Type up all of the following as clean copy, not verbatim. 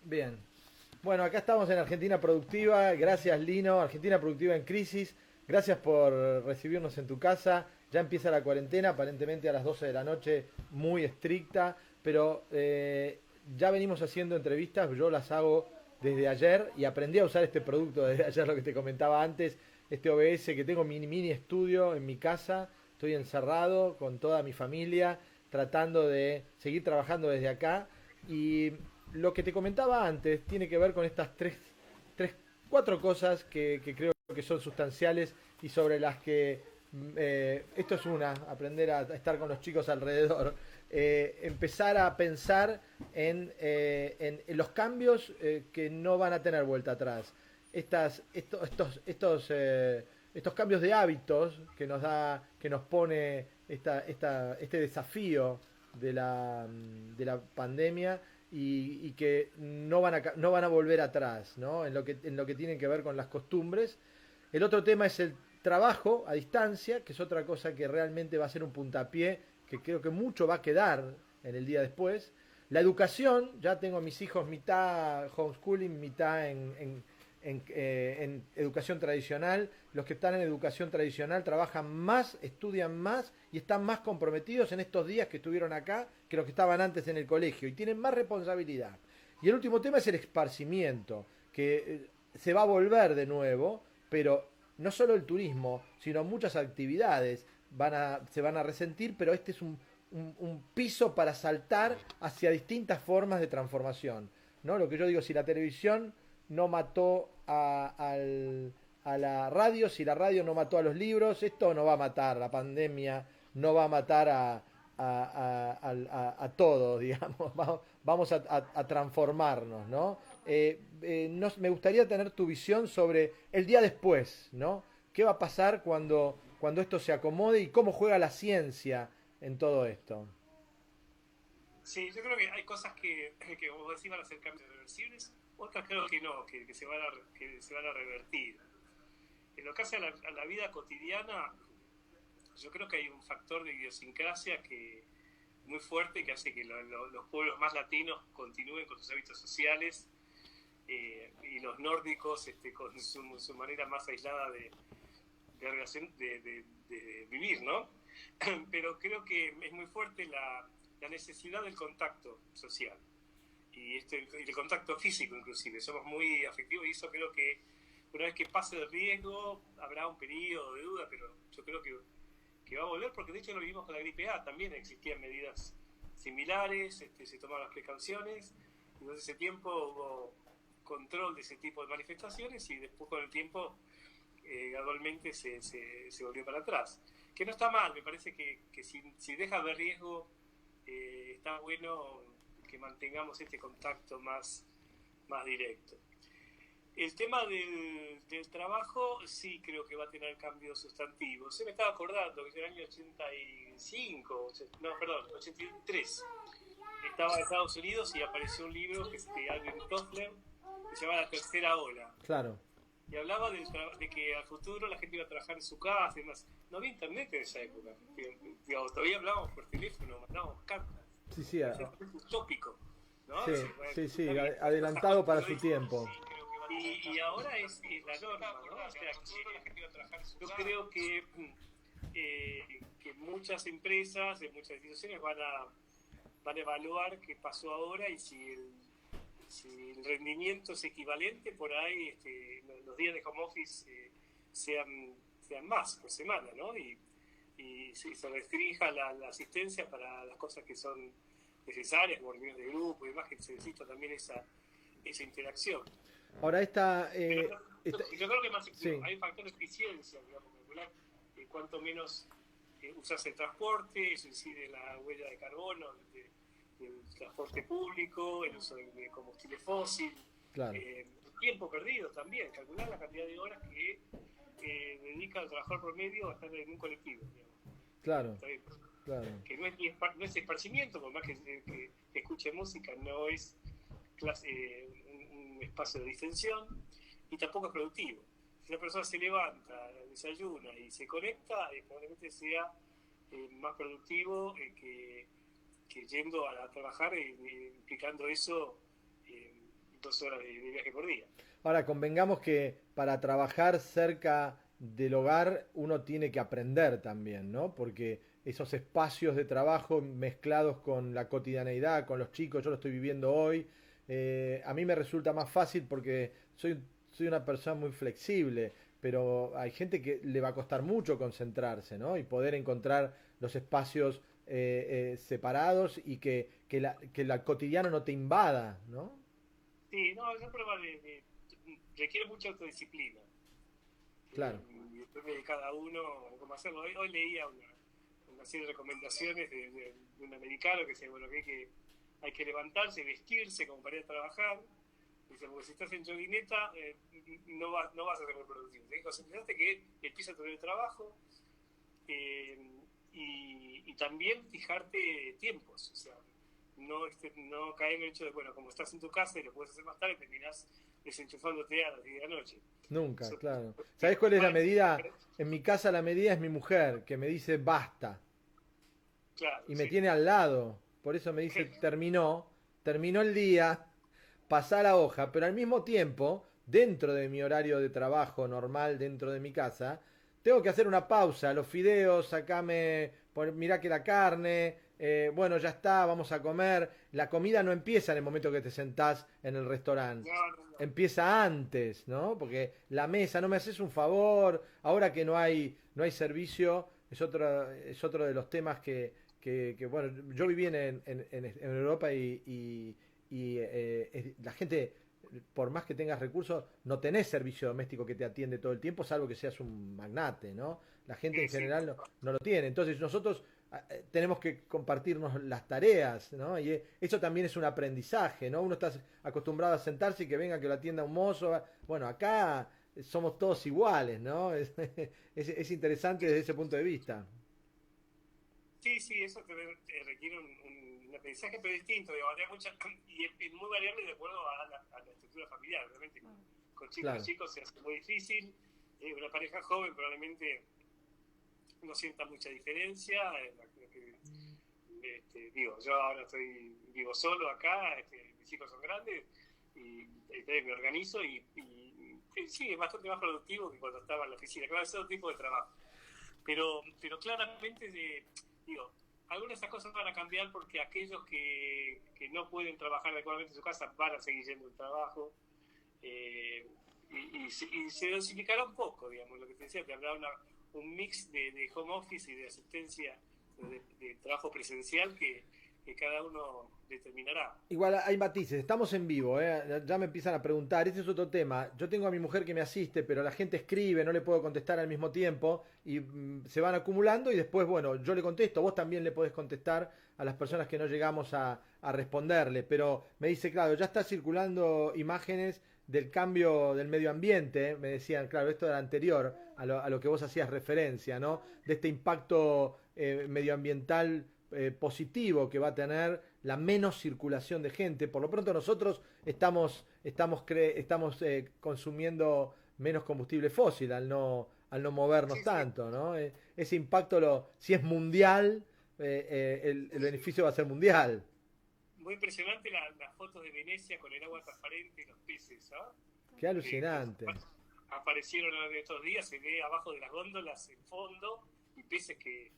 Bien. Bueno, acá estamos en Argentina Productiva. Gracias, Lino. Argentina Productiva en crisis. Gracias por recibirnos en tu casa. Ya empieza la cuarentena, aparentemente a las 12 de la noche, muy estricta, pero ya venimos haciendo entrevistas. Yo las hago desde ayer y aprendí a usar este producto desde ayer, lo que te comentaba antes, este OBS que tengo mini estudio en mi casa. Estoy encerrado con toda mi familia, tratando de seguir trabajando desde acá. Y lo que te comentaba antes tiene que ver con estas tres cuatro cosas que creo que son sustanciales y sobre las que esto es una, aprender a estar con los chicos alrededor, empezar a pensar en los cambios que no van a tener vuelta atrás. Estos cambios de hábitos que nos pone este desafío de la pandemia y que no van a volver atrás, ¿no? En lo que tienen que ver con las costumbres. El otro tema es el trabajo a distancia, que es otra cosa que realmente va a ser un puntapié, que creo que mucho va a quedar en el día después. La educación, ya tengo a mis hijos mitad homeschooling, mitad en educación tradicional. Los que están en educación tradicional trabajan más, estudian más y están más comprometidos en estos días que estuvieron acá que los que estaban antes en el colegio y tienen más responsabilidad. Y el último tema es el esparcimiento, que se va a volver de nuevo, pero no solo el turismo, sino muchas actividades se van a resentir, pero este es un piso para saltar hacia distintas formas de transformación, ¿no? Lo que yo digo, si la televisión no mató a la radio, si la radio no mató a los libros, esto no va a matar, la pandemia no va a matar a todos, digamos, vamos a transformarnos, ¿no? Me gustaría tener tu visión sobre el día después, ¿no? ¿Qué va a pasar cuando esto se acomode y cómo juega la ciencia en todo esto? Sí, yo creo que hay cosas que vos decís van a ser cambios irreversibles, otras creo que no, que se van a revertir. En lo que hace a la vida cotidiana, yo creo que hay un factor de idiosincrasia que muy fuerte que hace que los pueblos más latinos continúen con sus hábitos sociales y los nórdicos con su manera más aislada de relación de vivir, ¿no? Pero creo que es muy fuerte la necesidad del contacto social y el contacto físico inclusive. Somos muy afectivos y eso creo que una vez que pase el riesgo habrá un periodo de duda, pero yo creo que va a volver, porque de hecho lo vimos con la gripe A, también existían medidas similares, se tomaban las precauciones, y desde ese tiempo hubo control de ese tipo de manifestaciones y después con el tiempo gradualmente se volvió para atrás. Que no está mal, me parece que si deja de riesgo está bueno que mantengamos este contacto más directo. El tema del trabajo sí creo que va a tener cambios sustantivos. Se me estaba acordando que en el año 85, no, perdón, 83, estaba en Estados Unidos y apareció un libro que es de Alvin Toffler que se llama La Tercera Ola. Claro. Y hablaba de que al futuro la gente iba a trabajar en su casa y demás. No había internet en esa época. Digamos, todavía hablábamos por teléfono, mandábamos cartas. Sí, sí, Es utópico, ¿no? sí, Sí, bueno, sí, sí, bien. adelantado para su tiempo. Y ahora es la norma, ¿no? O sea, yo creo que muchas empresas, muchas instituciones van a evaluar qué pasó ahora y si el rendimiento es equivalente, por ahí los días de home office sean más por semana, ¿no? Y se restrinja la asistencia para las cosas que son necesarias, como reuniones de grupo y demás, que se necesita también esa interacción. Ahora Yo creo que más sí, hay un factor de eficiencia, digamos, calcular cuánto menos usas el transporte, eso incide en la huella de carbono del transporte público, el uso de combustible fósil, claro, el tiempo perdido también, calcular la cantidad de horas que dedica el trabajador promedio a estar en un colectivo, digamos. claro, Está bien. claro, Que no es esparcimiento, por más que escuche música, no es un espacio de distensión y tampoco es productivo. Si una persona se levanta, desayuna y se conecta, probablemente sea más productivo que yendo a trabajar, implicando eso 2 horas de viaje por día. Ahora, convengamos que para trabajar cerca del hogar uno tiene que aprender también, ¿no? Porque esos espacios de trabajo mezclados con la cotidianeidad, con los chicos, yo lo estoy viviendo hoy, a mí me resulta más fácil porque soy una persona muy flexible, pero hay gente que le va a costar mucho concentrarse, ¿no? Y poder encontrar los espacios separados y que la cotidiano no te invada, ¿no? Sí, no, es un problema requiere mucha autodisciplina. Claro. Y depende de cada uno cómo hacerlo. Hoy leía una serie de recomendaciones de un americano que decía, bueno, que hay que levantarse, vestirse como para ir a trabajar. Dice, porque si estás en joguineta, no vas a ser muy productivo. Te digo, concentrate que empieza tu trabajo y también fijarte tiempos. O sea, no caer en el hecho de, bueno, como estás en tu casa y lo puedes hacer más tarde, terminás desenchufándote a las 10 de la noche. Nunca, Eso, claro. ¿Sabés cuál es la medida? En mi casa la medida es mi mujer, que me dice basta. claro, Y me sí. tiene al lado. Por eso me dice terminó el día, pasá la hoja, pero al mismo tiempo, dentro de mi horario de trabajo normal, dentro de mi casa, tengo que hacer una pausa. Los fideos, mirá que la carne, bueno, ya está, vamos a comer. La comida no empieza en el momento que te sentás en el restaurante. No, no, no. Empieza antes, ¿no? Porque la mesa, no me haces un favor, ahora que no hay servicio, es otro de los temas bueno, yo viví en Europa y la gente, por más que tengas recursos, no tenés servicio doméstico que te atiende todo el tiempo, salvo que seas un magnate, ¿no? La gente en Sí, sí. general no lo tiene. Entonces nosotros tenemos que compartirnos las tareas, ¿no? Y eso también es un aprendizaje, ¿no? Uno está acostumbrado a sentarse y que venga, que lo atienda un mozo. Bueno, acá somos todos iguales, ¿no? Es interesante desde ese punto de vista. Sí, sí, eso te requiere un aprendizaje, pero distinto. Digo, y es muy variable de acuerdo a la estructura familiar. Realmente con chicos Claro. chicos se hace muy difícil. Una pareja joven probablemente no sienta mucha diferencia. Digo, yo ahora vivo solo acá, mis hijos son grandes y entonces me organizo y sí, es bastante más productivo que cuando estaba en la oficina. Claro, es otro tipo de trabajo. Pero claramente, digo, algunas de esas cosas van a cambiar porque aquellos que no pueden trabajar adecuadamente en su casa van a seguir yendo al trabajo y se dosificará un poco, digamos, lo que te decía, que habrá un mix de home office y de asistencia de trabajo presencial que cada uno determinará. Igual hay matices, estamos en vivo, ¿eh? Ya me empiezan a preguntar, ese es otro tema. Yo tengo a mi mujer que me asiste, pero la gente escribe, no le puedo contestar al mismo tiempo y se van acumulando y después, bueno, yo le contesto, vos también le podés contestar a las personas que no llegamos a responderle, pero me dice, claro, ya está circulando imágenes del cambio del medio ambiente, me decían, claro, esto era anterior a lo que vos hacías referencia, ¿no? De este impacto medioambiental positivo que va a tener la menos circulación de gente. Por lo pronto nosotros estamos consumiendo menos combustible fósil al no movernos Sí, sí. tanto, ¿no? Ese impacto, si es mundial, el beneficio va a ser mundial. Muy impresionante las fotos de Venecia con el agua transparente y los peces, ¿no? Qué Que alucinante. aparecieron en estos días, se ve abajo de las góndolas en fondo y peces que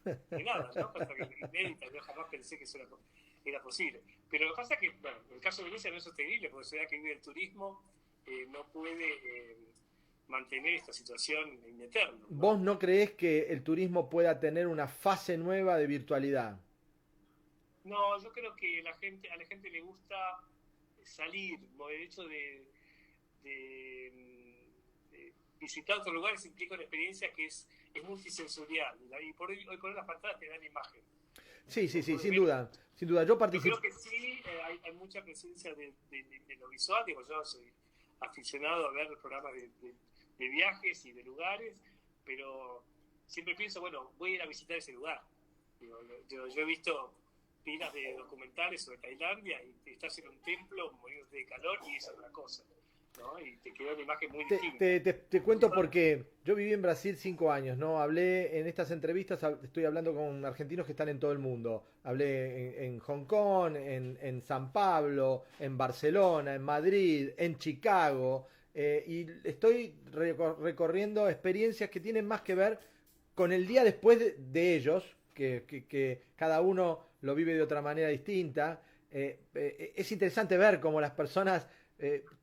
nada, ¿no? Cosa que inédita, yo jamás pensé que eso era posible. Pero lo que pasa es que, bueno, en el caso de Venecia no es sostenible, porque se da que vive el turismo, no puede mantener esta situación en eterno, ¿Vos ¿no? no creés que el turismo pueda tener una fase nueva de virtualidad? No, yo creo que a la gente le gusta salir, el hecho de visitar otros lugares implica una experiencia que es multisensorial, y hoy por hoy las pantallas te dan imagen. Sí, sí, sí, Por sin ver. duda. Sin duda. Yo Yo creo participo. que sí, hay mucha presencia de lo visual, digo, yo soy aficionado a ver programas de viajes y de lugares, pero siempre pienso, bueno, voy a ir a visitar ese lugar. Digo, yo he visto pilas de documentales sobre Tailandia y estás en un templo muriéndote de calor y eso es una cosa. ¿no? Y te queda una imagen muy distinta. Te cuento porque yo viví en Brasil 5 años, ¿no? Hablé en estas entrevistas, estoy hablando con argentinos que están en todo el mundo. Hablé en Hong Kong, en San Pablo, en Barcelona, en Madrid, en Chicago. Y estoy recorriendo experiencias que tienen más que ver con el día después de ellos, que cada uno lo vive de otra manera distinta. Es interesante ver cómo las personas,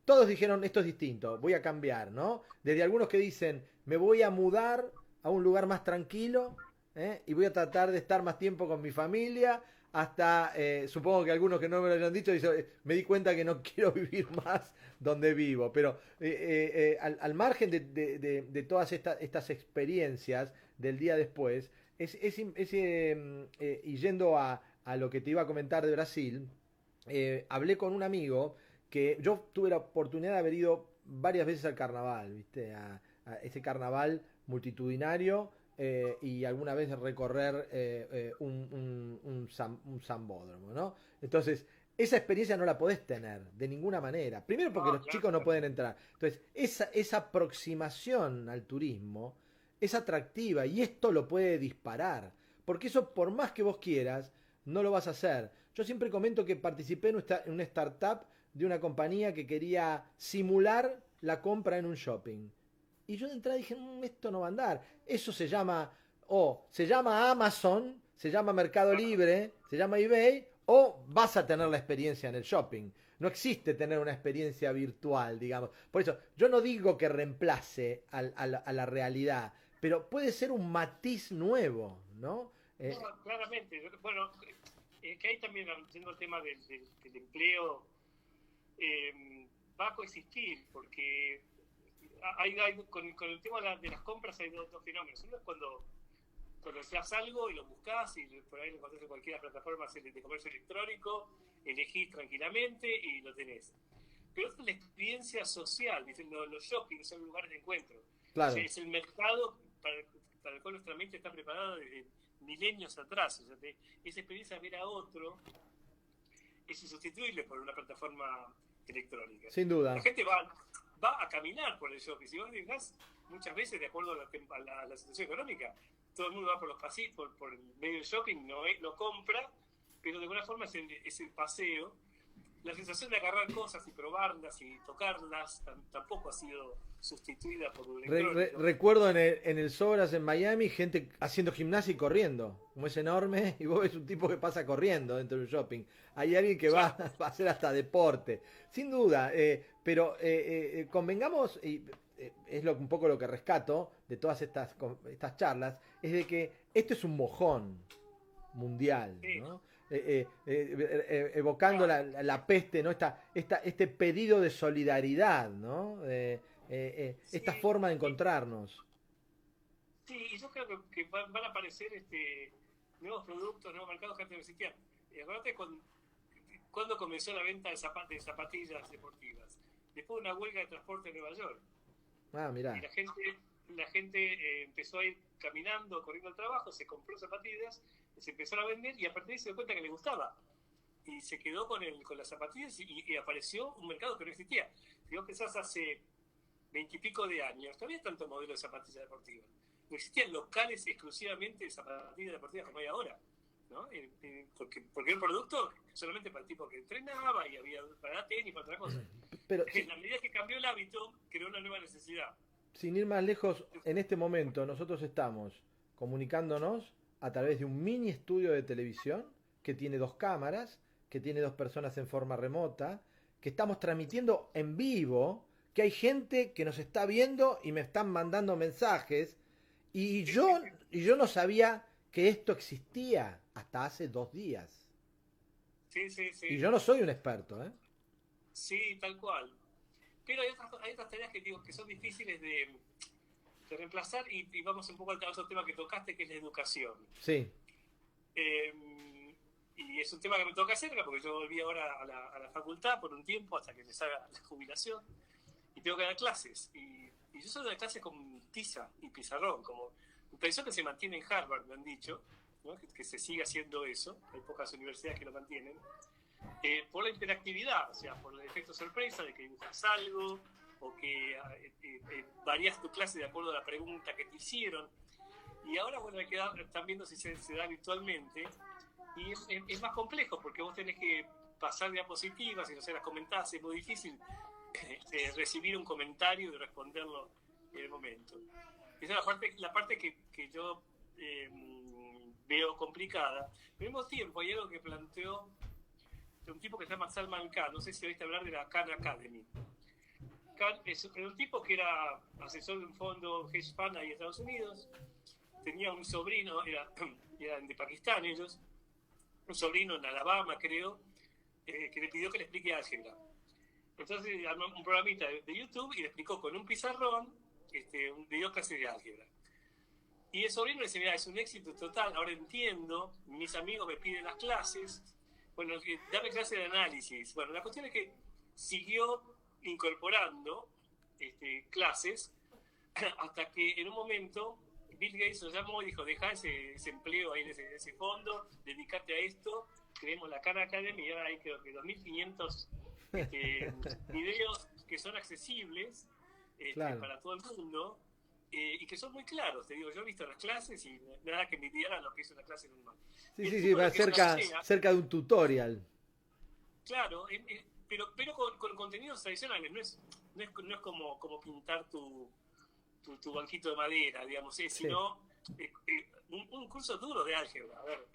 todos dijeron esto es distinto, voy a cambiar, ¿no? Desde algunos que dicen me voy a mudar a un lugar más tranquilo, y voy a tratar de estar más tiempo con mi familia, hasta supongo que algunos que no me lo hayan dicho dicen, me di cuenta que no quiero vivir más donde vivo, pero al margen de todas estas experiencias del día después, y yendo a lo que te iba a comentar de Brasil, hablé con un amigo que yo tuve la oportunidad de haber ido varias veces al carnaval, ¿viste? A ese carnaval multitudinario, y alguna vez recorrer un zambódromo, ¿no? Entonces, esa experiencia no la podés tener de ninguna manera. Primero porque No, los claro, chicos no pueden entrar. Entonces, esa aproximación al turismo es atractiva y esto lo puede disparar. Porque eso, por más que vos quieras, no lo vas a hacer. Yo siempre comento que participé en una startup de una compañía que quería simular la compra en un shopping. Y yo de entrada dije, esto no va a andar. Eso se llama Amazon, se llama Mercado Libre, se llama eBay, o vas a tener la experiencia en el shopping. No existe tener una experiencia virtual, digamos. Por eso, yo no digo que reemplace a la realidad, pero puede ser un matiz nuevo, ¿no? no, claramente. Bueno, que ahí también, yendo al tema del empleo, va a coexistir, porque con el tema de las compras hay dos fenómenos. Uno es cuando deseas algo y lo buscas y por ahí lo encontrás en cualquier plataforma de comercio electrónico, elegís tranquilamente y lo tenés. Pero es la experiencia social, dicen, los shopping son lugares de encuentro. Claro. Es el mercado para el cual nuestra mente está preparada desde milenios atrás. O sea, esa experiencia de ver a otro es insustituible por una plataforma electrónica. Sin duda. La gente va a caminar por el shopping. Si vos fijás, muchas veces, de acuerdo a la situación económica, todo el mundo va por los pasillos, por el medio del shopping, no compra, pero de alguna forma es el paseo. La sensación de agarrar cosas y probarlas y tocarlas tampoco ha sido sustituida por un electrónico. Recuerdo en el Sobras en Miami gente haciendo gimnasia y corriendo, como es enorme, y vos ves un tipo que pasa corriendo dentro del shopping. Hay alguien que va a hacer hasta deporte, sin duda, pero convengamos, y es un poco lo que rescato de todas estas charlas, es de que esto es un mojón mundial, Sí. ¿no? Evocando la peste, ¿no? Este pedido de solidaridad, ¿no? Esta Sí, forma de encontrarnos. sí, y yo creo que van a aparecer nuevos productos, nuevos mercados que antes no existían. Acuérdate cuando comenzó la venta de zapatillas deportivas. Después de una huelga de transporte en Nueva York. Ah, mirá. Y la gente empezó a ir caminando, corriendo al trabajo, se compró zapatillas, se empezaron a vender y a partir de ahí se dio cuenta que le gustaba. Y se quedó con las zapatillas y apareció un mercado que no existía. Si vos pensás hace 20 y pico de años, no había tanto modelo de zapatillas deportivas. No existían locales exclusivamente de zapatillas deportivas como hay ahora, ¿no? Porque era un producto solamente para el tipo que entrenaba y había para tenis, para otra cosa. Pero En la medida que cambió el hábito, creó una nueva necesidad. sin ir más lejos, en este momento nosotros estamos comunicándonos a través de un mini estudio de televisión que tiene 2 cámaras, que tiene 2 personas en forma remota, que estamos transmitiendo en vivo, que hay gente que nos está viendo y me están mandando mensajes, y yo no sabía que esto existía hasta hace 2 días. Sí, sí, sí. Y yo no soy un experto, ¿eh? Sí, tal cual. Pero hay otras tareas que digo que son difíciles de reemplazar y vamos un poco al otro tema que tocaste, que es la educación. Sí. Y es un tema que me toca cerca porque yo volví ahora a la facultad por un tiempo hasta que me salga la jubilación y tengo que dar clases. Y yo soy de dar clases con tiza y pizarrón, como un profesor que se mantiene en Harvard, me han dicho, ¿no? que se siga haciendo eso, hay pocas universidades que lo mantienen. Por la interactividad, o sea, por el efecto sorpresa de que dibujas algo, o que varias tu clase de acuerdo a la pregunta que te hicieron. Y ahora, bueno, están viendo si se da virtualmente. Y es más complejo porque vos tenés que pasar diapositivas y no sé, las comentás, es muy difícil recibir un comentario y responderlo en el momento. Esa es la parte que yo veo complicada. Al mismo tiempo, hay algo que planteó un tipo que se llama Salman Khan, no sé si oíste hablar de la Khan Academy. Khan es un tipo que era asesor de un fondo hedge fund ahí en Estados Unidos, tenía un sobrino, eran de Pakistán ellos, un sobrino en Alabama, creo, que le pidió que le explique álgebra. Entonces armó un programita de YouTube y le explicó con un pizarrón, le dio clase de álgebra. Y el sobrino le dice, mira, es un éxito total, ahora entiendo, mis amigos me piden las clases, bueno, dame clase de análisis. Bueno, la cuestión es que siguió incorporando clases hasta que en un momento Bill Gates lo llamó y dijo, deja ese empleo ahí en ese fondo, dedícate a esto, creemos la Khan Academy y ahora hay creo que 2.500 videos que son accesibles Claro. para todo el mundo y que son muy claros, te digo, yo he visto las clases y nada que envidiaran lo que es una clase normal. Sí, va cerca de un tutorial. Claro, pero con contenidos tradicionales, no es como pintar tu banquito de madera, digamos, sino un curso duro de álgebra. A ver,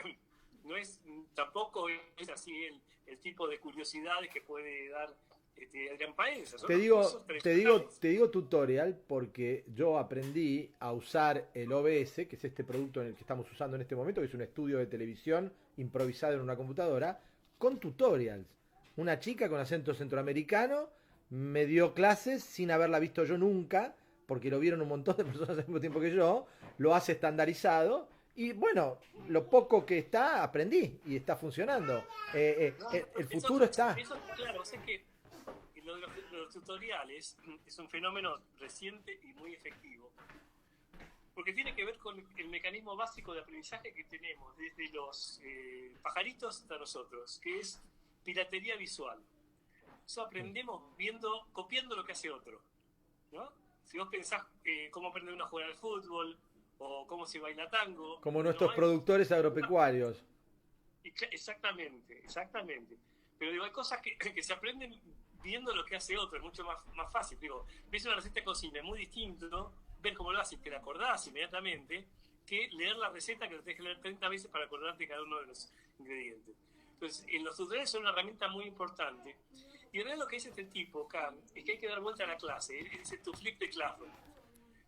no es tampoco es así el tipo de curiosidades que puede dar Adrián Paenza. Te digo tutorial porque yo aprendí a usar el OBS, que es este producto en el que estamos usando en este momento, que es un estudio de televisión improvisado en una computadora, con tutorials. Una chica con acento centroamericano me dio clases sin haberla visto yo nunca, porque lo vieron un montón de personas al mismo tiempo que yo, lo hace estandarizado. Y bueno, lo poco que está, aprendí y está funcionando. El futuro está. Eso, claro, es que lo de los tutoriales es un fenómeno reciente y muy efectivo, porque tiene que ver con el mecanismo básico de aprendizaje que tenemos desde los pajaritos hasta nosotros, que es piratería visual. Eso aprendemos copiando lo que hace otro, ¿no? Si vos pensás cómo aprender uno a jugar al fútbol o cómo se baila tango. Como nuestros productores agropecuarios. Exactamente. Pero digo, hay cosas que se aprenden viendo lo que hace otro, es mucho más fácil. Digo, ves una receta de cocina, es muy distinto ver cómo lo haces, te la acordás inmediatamente, que leer la receta que lo tenés que leer 30 veces para acordarte cada uno de los ingredientes. Entonces, en los tutoriales son una herramienta muy importante. Y en realidad lo que dice este tipo, Khan, es que hay que dar vuelta a la clase. Él dice to flip the classroom.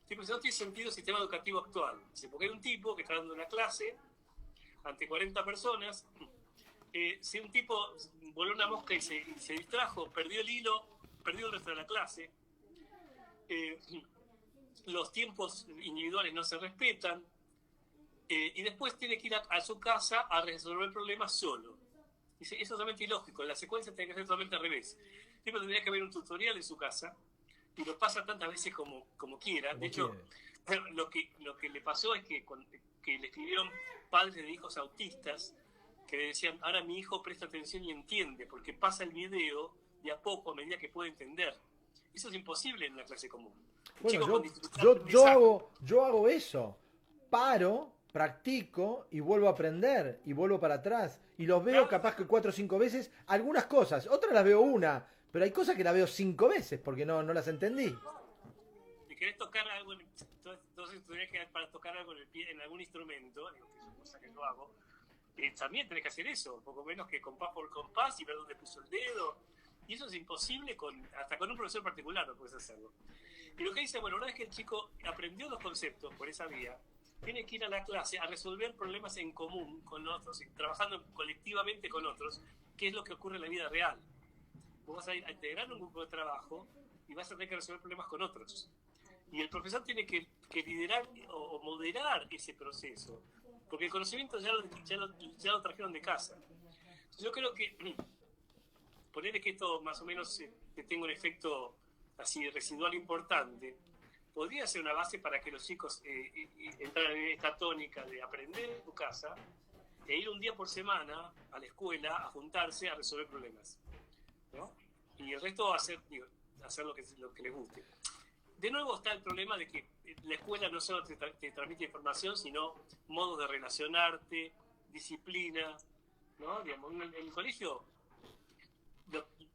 Tipo, no tiene sentido el sistema educativo actual. Dice, porque hay un tipo que está dando una clase ante 40 personas. Si un tipo voló una mosca y se distrajo, perdió el hilo, perdió el resto de la clase. Los tiempos individuales no se respetan. Y después tiene que ir a su casa a resolver problemas solo. Dice, eso es totalmente ilógico, la secuencia tiene que ser totalmente al revés. El tipo tendría que ver un tutorial en su casa y lo pasa tantas veces como quiera. De hecho, lo que le pasó es que le escribieron padres de hijos autistas que le decían, ahora mi hijo presta atención y entiende, porque pasa el video de a poco a medida que puede entender. Eso es imposible en una clase común. Bueno, yo hago eso. Paro, practico y vuelvo a aprender y vuelvo para atrás. Y los veo capaz que 4 o 5 veces, algunas cosas, otras las veo una, pero hay cosas que las veo 5 veces porque no las entendí. Si querés tocar algo, entonces tendrías que para tocar algo en el pie, en algún instrumento, digo, que es una cosa que yo hago, también tenés que hacer eso, poco menos que compás por compás y ver dónde puso el dedo. Y eso es imposible hasta con un profesor particular no puedes hacerlo. Y lo que dice, bueno, una vez que el chico aprendió los conceptos por esa vía, tiene que ir a la clase a resolver problemas en común con otros, trabajando colectivamente con otros, que es lo que ocurre en la vida real. Vos vas a ir a integrar un grupo de trabajo y vas a tener que resolver problemas con otros. Y el profesor tiene que liderar o moderar ese proceso, porque el conocimiento ya lo trajeron de casa. Yo creo que ponerle que esto más o menos tenga un efecto así residual importante, podría ser una base para que los chicos entraran en esta tónica de aprender en tu casa e ir un día por semana a la escuela a juntarse a resolver problemas, ¿no? Y el resto va a ser, hacer lo que les guste. De nuevo está el problema de que la escuela no solo te transmite información, sino modos de relacionarte, disciplina, ¿no? Digamos, en el colegio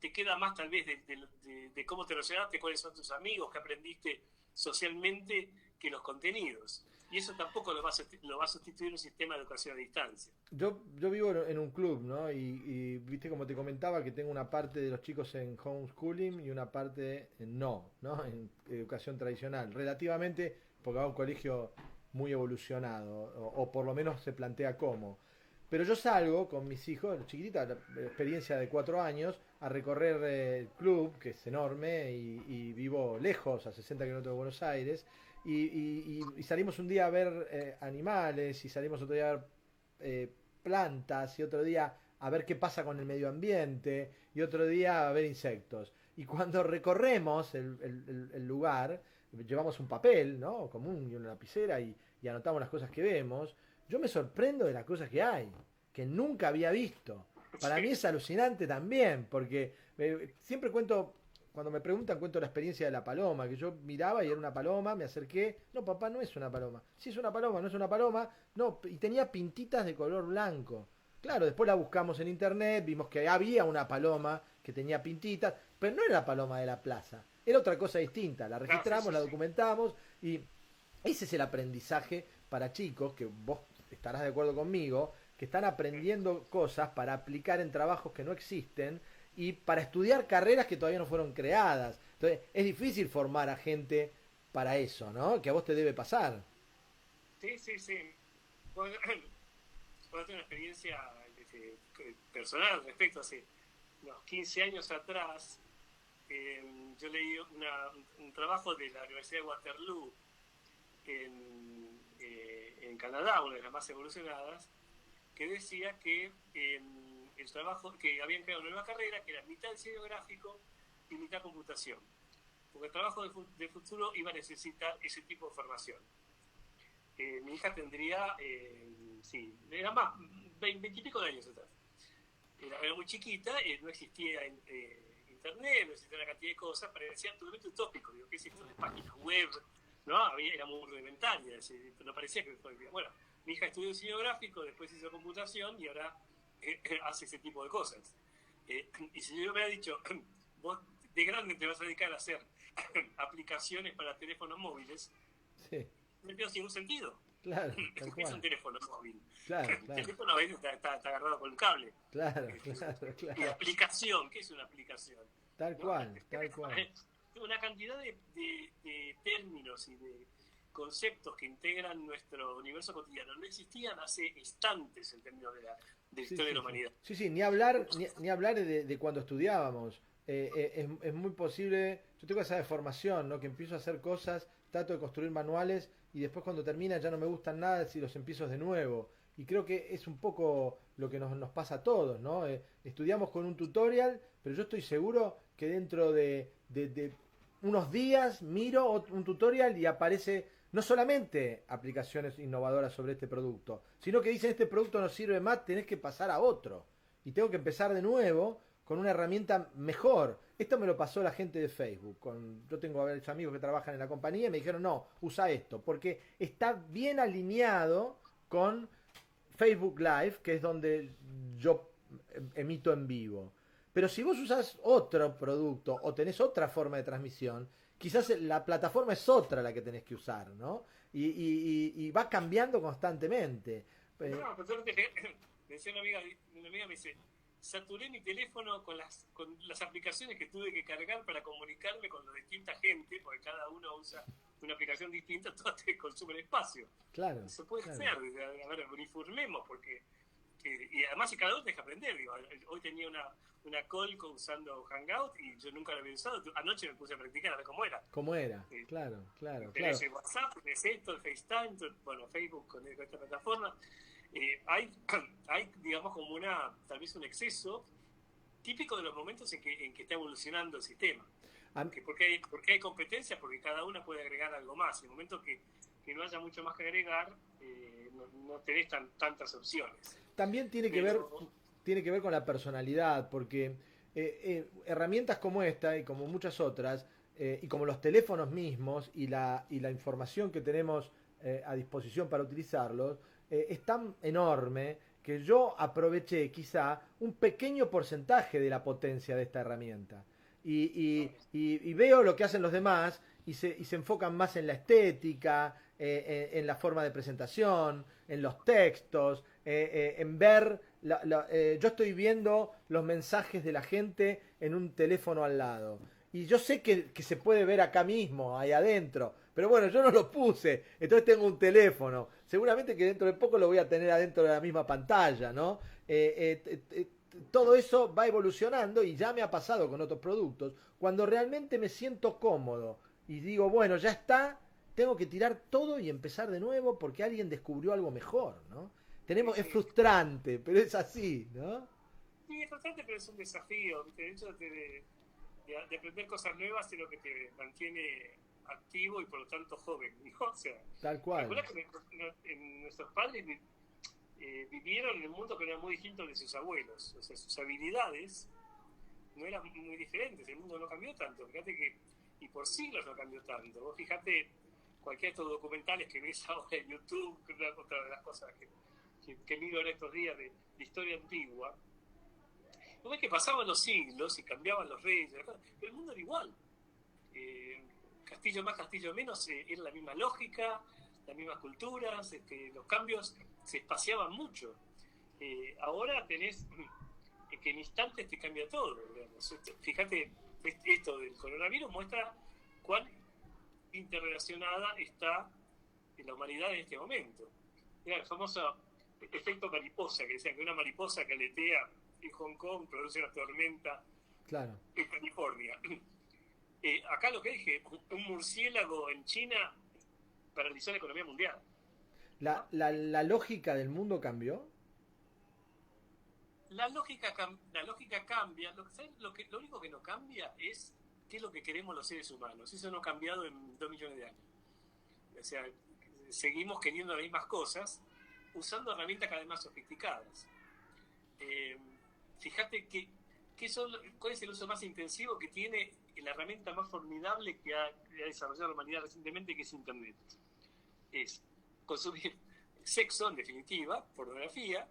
te queda más tal vez de cómo te relacionaste, cuáles son tus amigos, qué aprendiste socialmente, que los contenidos. Y eso tampoco lo va a sustituir un sistema de educación a distancia. Yo vivo en un club, ¿no? Y viste como te comentaba que tengo una parte de los chicos en homeschooling y una parte en ¿no? En educación tradicional. Relativamente, porque va a un colegio muy evolucionado, o por lo menos se plantea cómo. Pero yo salgo con mis hijos, chiquititas, la experiencia de 4 años, a recorrer el club, que es enorme, y vivo lejos, a 60 kilómetros de Buenos Aires, y salimos un día a ver animales, y salimos otro día a ver plantas, y otro día a ver qué pasa con el medio ambiente, y otro día a ver insectos. Y cuando recorremos el lugar, llevamos un papel, ¿no? Común y una lapicera, y anotamos las cosas que vemos. Yo me sorprendo de las cosas que hay, que nunca había visto. Para mí es alucinante también, porque siempre cuento, cuando me preguntan, cuento la experiencia de la paloma, que yo miraba y era una paloma, me acerqué, no, papá, no es una paloma. Sí es una paloma, no es una paloma, no, y tenía pintitas de color blanco. Claro, después la buscamos en internet, vimos que había una paloma que tenía pintitas, pero no era la paloma de la plaza, era otra cosa distinta. La registramos, la documentamos, y ese es el aprendizaje para chicos, que vos estarás de acuerdo conmigo, que están aprendiendo cosas para aplicar en trabajos que no existen y para estudiar carreras que todavía no fueron creadas. Entonces, es difícil formar a gente para eso, ¿no? Que a vos te debe pasar. Sí, sí, sí. Bueno, tengo una experiencia personal respecto a hace unos 15 años atrás. Yo leí un trabajo de la Universidad de Waterloo en Canadá, una de las más evolucionadas, que decía que el trabajo, que habían creado una nueva carrera que era mitad diseño gráfico y mitad computación, porque el trabajo de futuro iba a necesitar ese tipo de formación. Mi hija tendría, sí, era más, 20 y pico de años atrás. Era muy chiquita, no existía internet, no existía una cantidad de cosas, parecía totalmente utópico. Digo, ¿qué es esto de páginas web? ¿No? Era muy rudimentaria, no parecía que... Bueno, mi hija estudió diseño gráfico, después hizo computación y ahora hace ese tipo de cosas. Y si yo me hubiera dicho, vos de grande te vas a dedicar a hacer aplicaciones para teléfonos móviles, Sí, no tiene ningún sentido. claro, ¿Qué es un teléfono móvil? Claro, El teléfono a veces está agarrado con el cable. claro, Y aplicación, ¿qué es una aplicación? Tal ¿No? cual, tal cual. Una cantidad de términos y de conceptos que integran nuestro universo cotidiano no existían hace instantes en términos de la historia de la humanidad. Sí, sí, ni hablar, ni hablar de cuando estudiábamos. Es muy posible, yo tengo esa deformación, ¿no? Que empiezo a hacer cosas, trato de construir manuales y después cuando termina ya no me gustan nada si los empiezo de nuevo. Y creo que es un poco lo que nos pasa a todos, ¿no? Estudiamos con un tutorial, pero yo estoy seguro que dentro de unos días miro un tutorial y aparece no solamente aplicaciones innovadoras sobre este producto, sino que dicen este producto no sirve más, tenés que pasar a otro. Y tengo que empezar de nuevo con una herramienta mejor. Esto me lo pasó la gente de Facebook. Yo tengo varios amigos que trabajan en la compañía y me dijeron, no, usa esto, porque está bien alineado con Facebook Live, que es donde yo emito en vivo. Pero si vos usás otro producto o tenés otra forma de transmisión, quizás la plataforma es otra la que tenés que usar, ¿no? Y va cambiando constantemente. No, pero me decía una amiga, me dice, saturé mi teléfono con las aplicaciones que tuve que cargar para comunicarme con la distinta gente, porque cada uno usa una aplicación distinta, todas te consumen espacio. Claro. Eso puede claro. ser, a ver, uniformemos, porque... y además cada uno deja aprender. Digo, hoy tenía una call usando Hangout y yo nunca la había usado. Anoche me puse a practicar a ver cómo era. ¿Cómo era? Claro. Tenés el WhatsApp, tenés esto, el FaceTime, bueno, Facebook con esta plataforma. Hay, digamos, como tal vez un exceso típico de los momentos en que está evolucionando el sistema. Porque hay competencias, porque cada una puede agregar algo más. En el momento que no haya mucho más que agregar, no tenés tantas opciones. También tiene que ver con la personalidad, porque herramientas como esta y como muchas otras, y como los teléfonos mismos y la información que tenemos a disposición para utilizarlos, es tan enorme que yo aproveché quizá un pequeño porcentaje de la potencia de esta herramienta. Y veo lo que hacen los demás y se enfocan más en la estética, en la forma de presentación, en los textos, en ver... yo estoy viendo los mensajes de la gente en un teléfono al lado. Y yo sé que se puede ver acá mismo, ahí adentro. Pero bueno, yo no lo puse. Entonces tengo un teléfono. Seguramente que dentro de poco lo voy a tener adentro de la misma pantalla, ¿no? Todo eso va evolucionando y ya me ha pasado con otros productos. Cuando realmente me siento cómodo y digo, bueno, ya está, tengo que tirar todo y empezar de nuevo porque alguien descubrió algo mejor, ¿no? Es frustrante, pero es así, ¿no? Sí, es frustrante, pero es un desafío. ¿Viste? El hecho de aprender cosas nuevas es lo que te mantiene activo y por lo tanto joven, ¿no? O sea, Tal cual. recuerda que nuestros padres vivieron en un mundo que era muy distinto de sus abuelos. O sea, sus habilidades no eran muy diferentes. El mundo no cambió tanto. Fíjate que, y por siglos no cambió tanto. Vos fíjate cualquiera de estos documentales que ves ahora en YouTube, que es otra de las cosas que miro en estos días de historia antigua. Vos ves que pasaban los siglos y cambiaban los reyes, pero el mundo era igual. Castillo más, castillo menos, era la misma lógica, las mismas culturas, los cambios se espaciaban mucho. Ahora tenés que en instantes te cambia todo. Digamos. Fíjate, esto del coronavirus muestra cuán interrelacionada está la humanidad en este momento. Mira, el famoso efecto mariposa, que decían que una mariposa que aletea en Hong Kong produce una tormenta claro. en California. Acá lo que dije, un murciélago en China paralizó la economía mundial. La lógica del mundo cambió. La lógica cambia. Lo único que no cambia es qué es lo que queremos los seres humanos. Eso no ha cambiado en 2 millones de años. O sea, seguimos queriendo las mismas cosas usando herramientas cada vez más sofisticadas. Fíjate cuál es el uso más intensivo que tiene la herramienta más formidable que ha desarrollado la humanidad recientemente, que es Internet. Es consumir sexo, en definitiva, pornografía,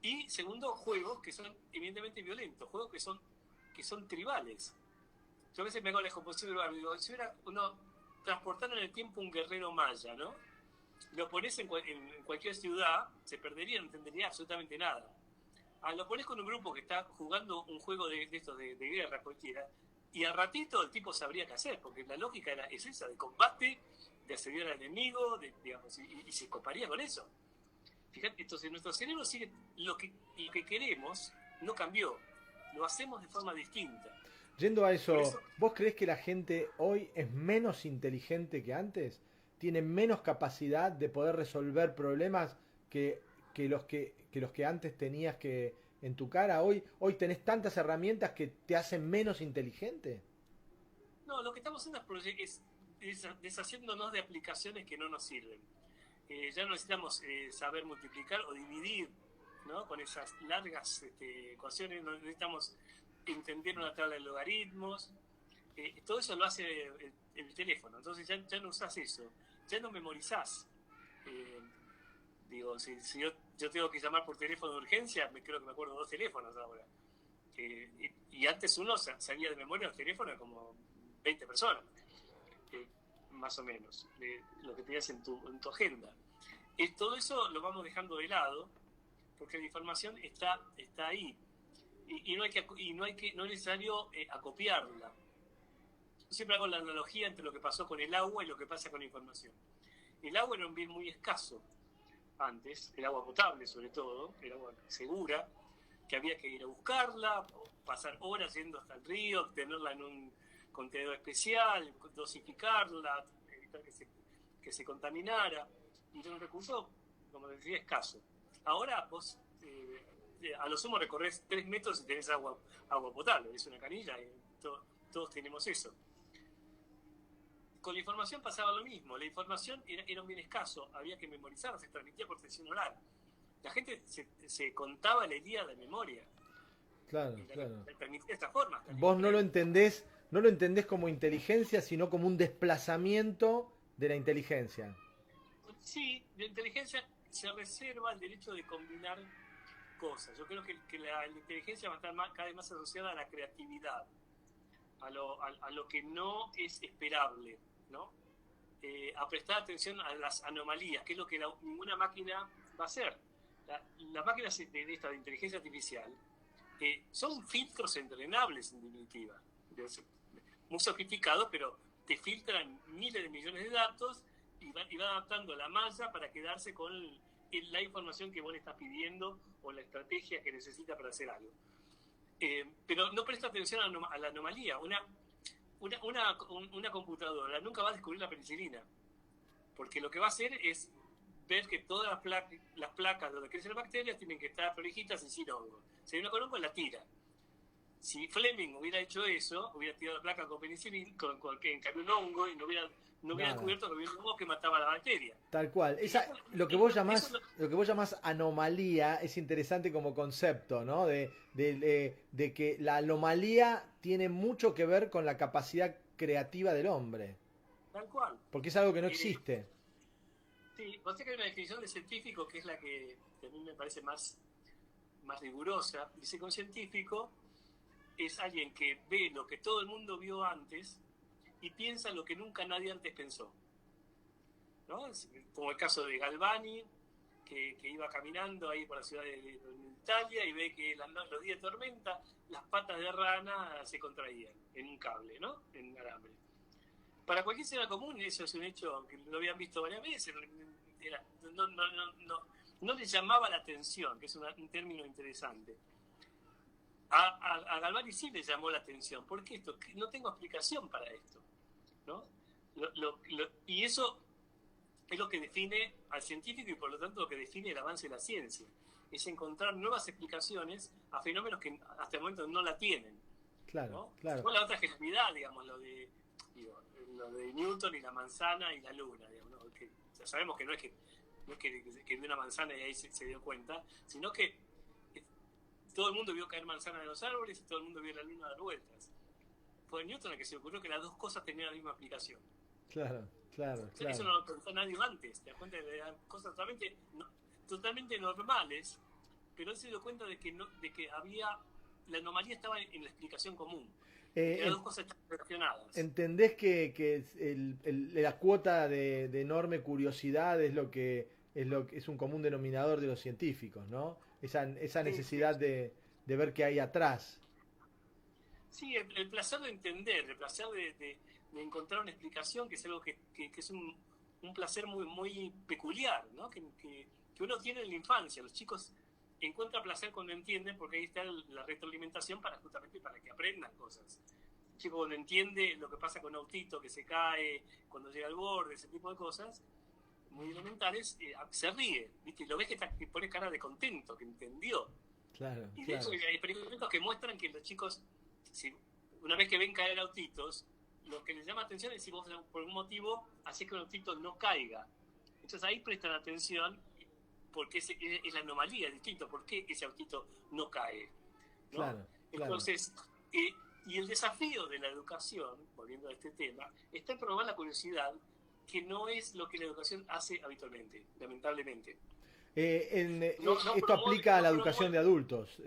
y segundo, juegos que son evidentemente violentos, juegos que son tribales. Yo a veces me hago la descomposición, digo, si hubiera uno transportando en el tiempo un guerrero maya, ¿no? Lo pones en cualquier ciudad, se perdería, no entendería absolutamente nada. Lo pones con un grupo que está jugando un juego de estos de guerra cualquiera, y al ratito el tipo sabría qué hacer, porque la lógica es esa, de combate, de asediar al enemigo, digamos, y se coparía con eso. Fíjate, entonces nuestro cerebro sigue lo que queremos, no cambió, lo hacemos de forma distinta. Yendo a eso, ¿vos creés que la gente hoy es menos inteligente que antes? ¿Tiene menos capacidad de poder resolver problemas que los que antes tenías que en tu cara? Hoy tenés tantas herramientas que te hacen menos inteligente. No, lo que estamos haciendo es deshaciéndonos de aplicaciones que no nos sirven. Ya no necesitamos saber multiplicar o dividir, ¿no? Con esas largas ecuaciones, no necesitamos entender una tabla de logaritmos. Todo eso lo hace el teléfono, entonces ya no usás eso, ya no memorizás. Digo, si yo tengo que llamar por teléfono de urgencia, creo que me acuerdo 2 teléfonos ahora. Y antes uno sabía de memoria los teléfonos como 20 personas, más o menos, lo que tenías en tu agenda. Todo eso lo vamos dejando de lado, porque la información está ahí. Y no es necesario acopiarla. Yo siempre hago la analogía entre lo que pasó con el agua y lo que pasa con la información. El agua era un bien muy escaso antes, el agua potable sobre todo, el agua segura, que había que ir a buscarla, pasar horas yendo hasta el río, tenerla en un contenedor especial, dosificarla, evitar que se contaminara, y era un recurso, como decía, escaso. Ahora vos a lo sumo recorres 3 metros y tenés agua potable, es una canilla, y todos tenemos eso. Con la información pasaba lo mismo, la información era un bien escaso, había que memorizarla, se transmitía por tradición oral. La gente se contaba el día de memoria. claro, y claro. la permitía de esta forma. Vos no lo entendés como inteligencia, sino como un desplazamiento de la inteligencia. Sí, la inteligencia se reserva el derecho de combinar cosas. Yo creo que la inteligencia va a estar cada vez más asociada a la creatividad, a lo que no es esperable, ¿no? A prestar atención a las anomalías, que es lo que ninguna máquina va a hacer. Las máquinas de esta de inteligencia artificial son filtros entrenables, en definitiva. Muy sofisticados, pero te filtran miles de millones de datos y van adaptando la malla para quedarse con la información que vos le estás pidiendo o la estrategia que necesita para hacer algo. Pero no presta atención a la anomalía. Una computadora nunca va a descubrir la penicilina, porque lo que va a hacer es ver que todas las placas donde crecen las bacterias tienen que estar prolijitas y sin hongo. Si hay una con hongo, la tira. Si Fleming hubiera hecho eso, hubiera tirado la placa con penicilina, en cambio un hongo, y no hubiera descubierto que había un hongo que mataba a la bacteria. Tal cual. Lo que vos llamás anomalía es interesante como concepto, ¿no? De que la anomalía tiene mucho que ver con la capacidad creativa del hombre. Tal cual. Porque es algo que no existe. Sí, vos sabés que hay una definición de científico que es la que a mí me parece más rigurosa. Dice que un científico es alguien que ve lo que todo el mundo vio antes y piensa lo que nunca nadie antes pensó, ¿no? Como el caso de Galvani, que iba caminando ahí por la ciudad de Italia y ve que los días de tormenta las patas de rana se contraían en un cable, ¿no? En un alambre. Para cualquier ciudad común eso es un hecho que lo habían visto varias veces, no les llamaba la atención, que es un término interesante. A Galvani sí le llamó la atención. ¿Por qué esto? No tengo explicación para esto, ¿no? Y eso es lo que define al científico y por lo tanto lo que define el avance de la ciencia. Es encontrar nuevas explicaciones a fenómenos que hasta el momento no la tienen. Claro, ¿no? claro. Igual la otra genialidad, digamos, lo de Newton y la manzana y la luna, digamos, ¿no? Que ya sabemos que no es que vio una manzana y ahí se dio cuenta, sino que todo el mundo vio caer manzanas de los árboles y todo el mundo vio la luna dar vueltas. Fue Newton el que se ocurrió que las dos cosas tenían la misma aplicación. Claro. Eso no lo pensó nadie antes. Te das cuenta de cosas totalmente normales, pero él se dio cuenta de que había la anomalía estaba en la explicación común. Las dos cosas están relacionadas. ¿Entendés que la cuota de enorme curiosidad es lo que es un común denominador de los científicos, ¿no? Esa necesidad de ver qué hay atrás. Sí, el placer de entender, el placer de encontrar una explicación, que es algo que es un placer muy, muy peculiar, ¿no? Que uno tiene en la infancia. Los chicos encuentran placer cuando entienden, porque ahí está la retroalimentación justamente para que aprendan cosas. El chico cuando entiende lo que pasa con un autito que se cae, cuando llega al borde, ese tipo de cosas muy elementales, se ríe, ¿viste? Lo ves que pone cara de contento, que entendió. Claro, y de hecho hay experimentos que muestran que los chicos, una vez que ven caer autitos, lo que les llama atención es si vos por un motivo haces que un autito no caiga. Entonces ahí prestan atención porque es la anomalía, es distinto, por qué ese autito no cae, ¿no? Claro. Entonces, y el desafío de la educación, volviendo a este tema, está en probar la curiosidad, que no es lo que la educación hace habitualmente, lamentablemente. Esto aplica a la educación de adultos.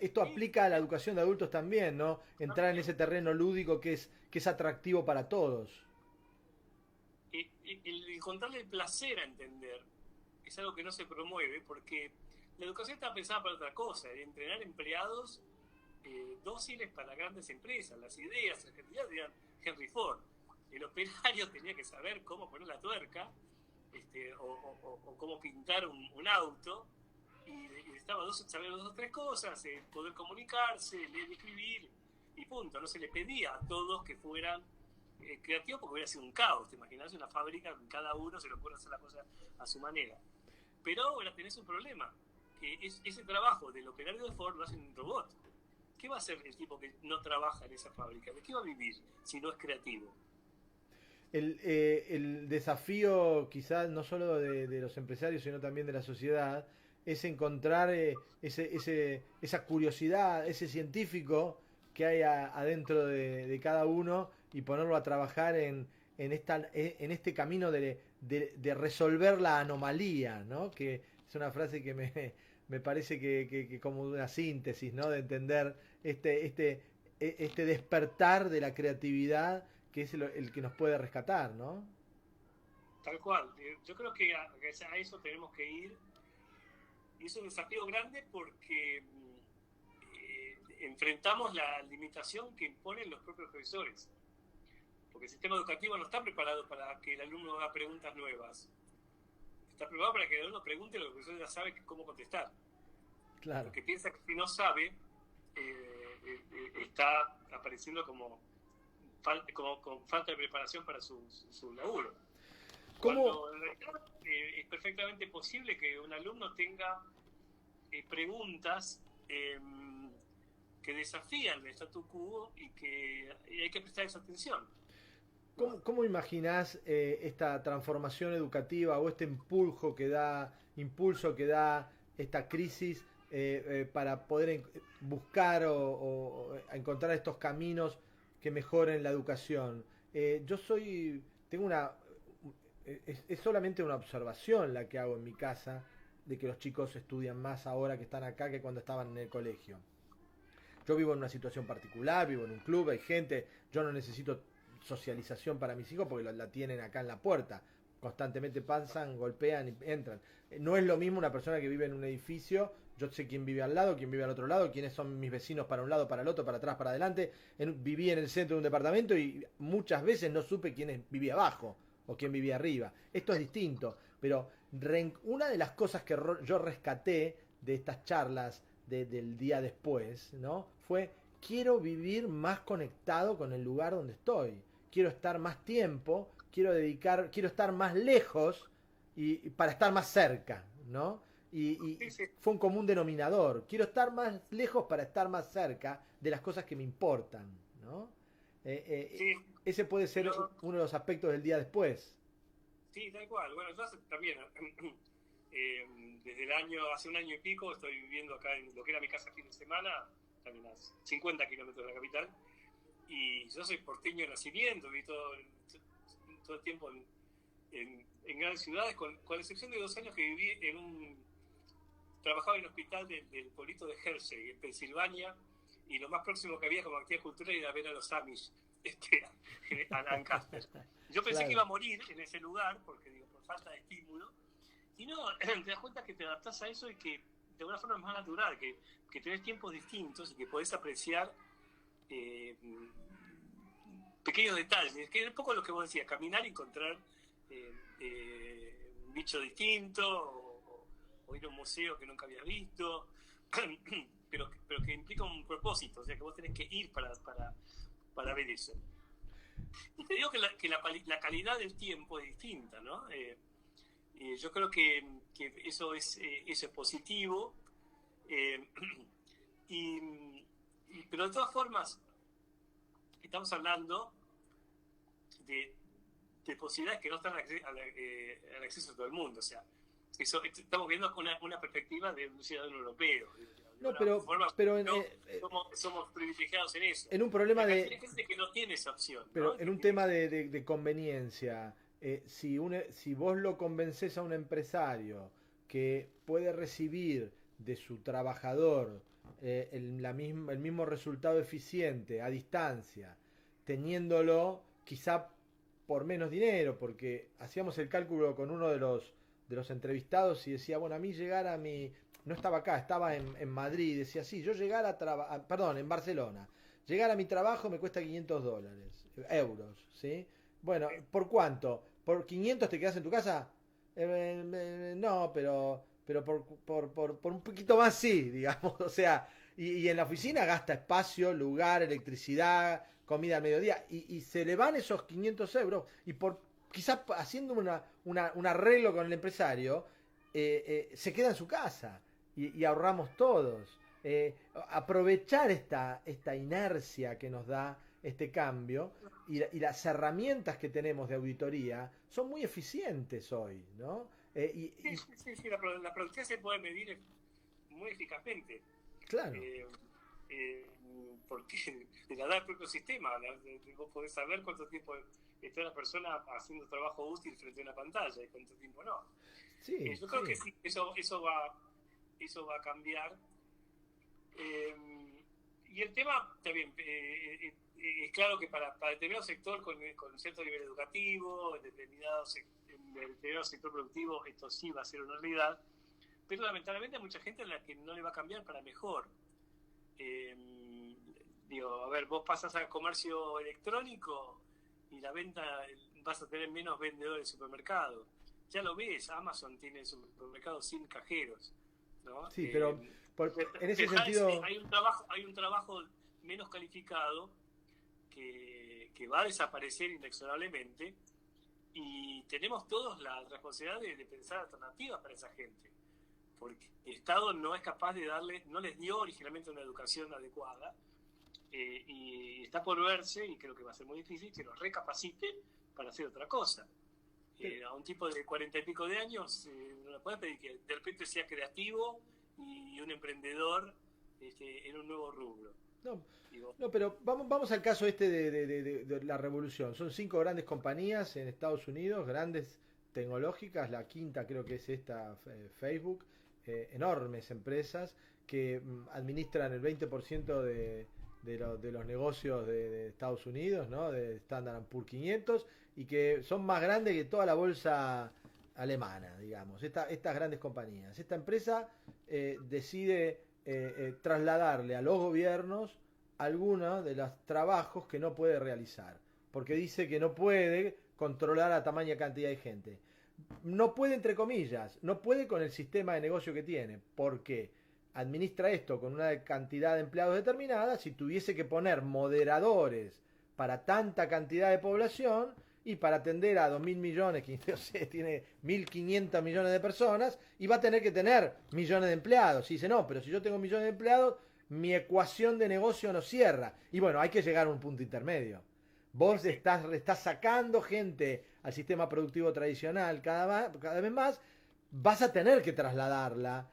Esto aplica a la educación de adultos también, ¿no? Entrar en ese terreno lúdico que es atractivo para todos. El encontrarle el placer a entender es algo que no se promueve porque la educación está pensada para otra cosa, entrenar empleados dóciles para grandes empresas, las ideas, en realidad eran Henry Ford. El operario tenía que saber cómo poner la tuerca o cómo pintar un auto y necesitaba saber dos o tres cosas, poder comunicarse, leer y escribir y punto. No se le pedía a todos que fueran creativos porque hubiera sido un caos. Te imaginas una fábrica, cada uno se le ocurre hacer la cosa a su manera. Pero ahora tenés un problema, que ese trabajo del operario de Ford lo hace un robot. ¿Qué va a hacer el tipo que no trabaja en esa fábrica? ¿De qué va a vivir si no es creativo? El desafío quizás no solo de los empresarios, sino también de la sociedad, es encontrar esa curiosidad, ese científico que hay adentro de cada uno y ponerlo a trabajar en este camino de resolver la anomalía, ¿no? Que es una frase que me parece que como una síntesis, ¿no? De entender este despertar de la creatividad que es el que nos puede rescatar, ¿no? Tal cual. Yo creo que a eso tenemos que ir. Y es un desafío grande porque enfrentamos la limitación que imponen los propios profesores. Porque el sistema educativo no está preparado para que el alumno haga preguntas nuevas. Está preparado para que el alumno pregunte lo que el profesor ya sabe cómo contestar. Claro. Porque piensa que si no sabe, está apareciendo como con falta de preparación para su laburo. Cuando en realidad es perfectamente posible que un alumno tenga preguntas que desafían el statu quo y hay que prestar esa atención. ¿Cómo imaginás esta transformación educativa o este impulso que da esta crisis para poder buscar o encontrar estos caminos que mejoren la educación? Es solamente una observación la que hago en mi casa de que los chicos estudian más ahora que están acá que cuando estaban en el colegio. Yo vivo en una situación particular, vivo en un club, hay gente, yo no necesito socialización para mis hijos porque la tienen acá en la puerta. Constantemente pasan, golpean y entran. No es lo mismo una persona que vive en un edificio, yo sé quién vive al lado, quién vive al otro lado, quiénes son mis vecinos para un lado, para el otro, para atrás, para adelante. Viví en el centro de un departamento y muchas veces no supe quién vivía abajo o quién vivía arriba. Esto es distinto, pero una de las cosas que yo rescaté de estas charlas del día después, ¿no? Fue, quiero vivir más conectado con el lugar donde estoy. Quiero estar más tiempo, quiero estar más lejos y para estar más cerca, ¿no? Y fue un común denominador. Quiero estar más lejos para estar más cerca de las cosas que me importan, ¿no? Ese puede ser uno de los aspectos del día después. Sí, tal cual. Bueno, yo también, desde hace un año y pico, estoy viviendo acá en lo que era mi casa fin de semana, también a 50 kilómetros de la capital. Y yo soy porteño de nacimiento, viví todo el tiempo en grandes ciudades, con la excepción de 2 años que viví trabajaba en un hospital del pueblito de Hershey, en Pensilvania, y lo más próximo que había como actividad cultural era ver a los Amish a Lancaster. Yo pensé Claro. que iba a morir en ese lugar, porque digo, por falta de estímulo, y no, te das cuenta que te adaptás a eso y que de alguna forma es más natural, que tenés tiempos distintos y que podés apreciar pequeños detalles. Es que es un poco lo que vos decías, caminar y encontrar un bicho distinto o ir a un museo que nunca habías visto, pero que implica un propósito, o sea que vos tenés que ir para ver eso. Y te digo que la calidad del tiempo es distinta, ¿no? Yo creo que eso es positivo, pero de todas formas estamos hablando de posibilidades que no están al acceso de todo el mundo, o sea, estamos viendo una perspectiva de un ciudadano europeo. No, Somos privilegiados en eso. En un problema hay gente que no tiene esa opción. Pero ¿no? en un tema de conveniencia, si vos lo convencés a un empresario que puede recibir de su trabajador el mismo resultado eficiente a distancia, teniéndolo quizá por menos dinero, porque hacíamos el cálculo con uno de los entrevistados y decía, bueno, a mí llegar a mi... No estaba acá, estaba en Madrid, decía, sí, yo llegar perdón, en Barcelona. Llegar a mi trabajo me cuesta $500, euros, ¿sí? Bueno, ¿por cuánto? ¿Por 500 te quedas en tu casa? No, pero por un poquito más sí, digamos. O sea, y en la oficina gasta espacio, lugar, electricidad, comida al mediodía, y se le van esos 500 euros, y quizás haciendo un arreglo con el empresario, se queda en su casa, y ahorramos todos. Aprovechar esta inercia que nos da este cambio y las herramientas que tenemos de auditoría son muy eficientes hoy, ¿no? Sí, la productividad se puede medir muy eficazmente. Claro. Porque te la da el propio sistema. Vos podés saber cuánto tiempo está una persona haciendo trabajo útil frente a una pantalla y cuánto tiempo no. Sí, Yo creo que sí, eso va a cambiar. Y el tema también es claro que para determinado sector con cierto nivel educativo, en determinado sector productivo, esto sí va a ser una realidad, pero lamentablemente hay mucha gente a la que no le va a cambiar para mejor. A ver, vos pasas al comercio electrónico y la venta, vas a tener menos vendedores de supermercado. Ya lo ves, Amazon tiene supermercados sin cajeros, ¿no? Sí, pero en ese sentido... Hay un trabajo menos calificado que va a desaparecer inexorablemente, y tenemos todos la responsabilidad de pensar alternativas para esa gente, porque el Estado no es capaz de no les dio originalmente una educación adecuada, y está por verse, y creo que va a ser muy difícil, que los recapacite para hacer otra cosa. A un tipo de 40 y pico de años no le puedes pedir que de repente sea creativo y un emprendedor en un nuevo rubro. No, pero vamos al caso de la revolución. Son 5 grandes compañías en Estados Unidos, grandes tecnológicas, la quinta creo que es esta, Facebook, enormes empresas que administran el 20% de los negocios de Estados Unidos, ¿no? De Standard & Poor's 500, y que son más grandes que toda la bolsa alemana, digamos, estas grandes compañías. Esta empresa decide trasladarle a los gobiernos algunos de los trabajos que no puede realizar, porque dice que no puede controlar a tamaña cantidad de gente. No puede, entre comillas, no puede con el sistema de negocio que tiene, porque administra esto con una cantidad de empleados determinada. Si tuviese que poner moderadores para tanta cantidad de población y para atender a 2.000 millones, que no sé, tiene 1.500 millones de personas, y va a tener que tener millones de empleados. Y dice, no, pero si yo tengo millones de empleados, mi ecuación de negocio no cierra. Y bueno, hay que llegar a un punto intermedio. Vos estás sacando gente al sistema productivo tradicional cada vez más, vas a tener que trasladarla.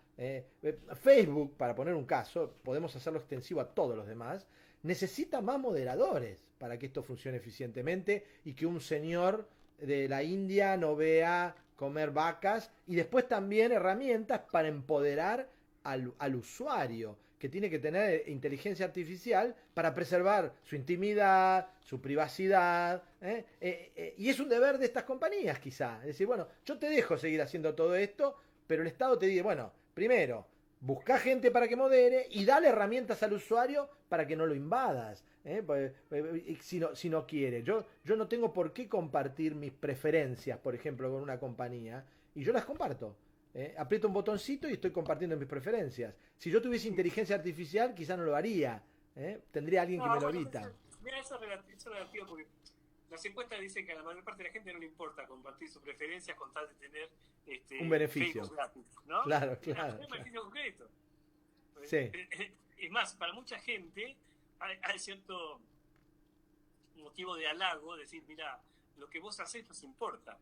Facebook, para poner un caso, podemos hacerlo extensivo a todos los demás, necesita más moderadores para que esto funcione eficientemente y que un señor de la India no vea comer vacas, y después también herramientas para empoderar al usuario, que tiene que tener inteligencia artificial para preservar su intimidad, su privacidad, y es un deber de estas compañías quizá, es decir, bueno, yo te dejo seguir haciendo todo esto, pero el Estado te dice, bueno, primero, busca gente para que modere y dale herramientas al usuario para que no lo invadas, si no quiere. Yo no tengo por qué compartir mis preferencias, por ejemplo, con una compañía, y yo las comparto. Aprieto un botoncito y estoy compartiendo mis preferencias. Si yo tuviese inteligencia artificial, quizá no lo haría. Tendría alguien que me lo evita. Mira, eso es relativo, porque las encuestas dicen que a la mayor parte de la gente no le importa compartir sus preferencias con tal de tener un beneficio gratis, ¿no? Claro. Un beneficio concreto. Sí. Es más, para mucha gente hay cierto motivo de halago, decir, mira, lo que vos hacés nos importa.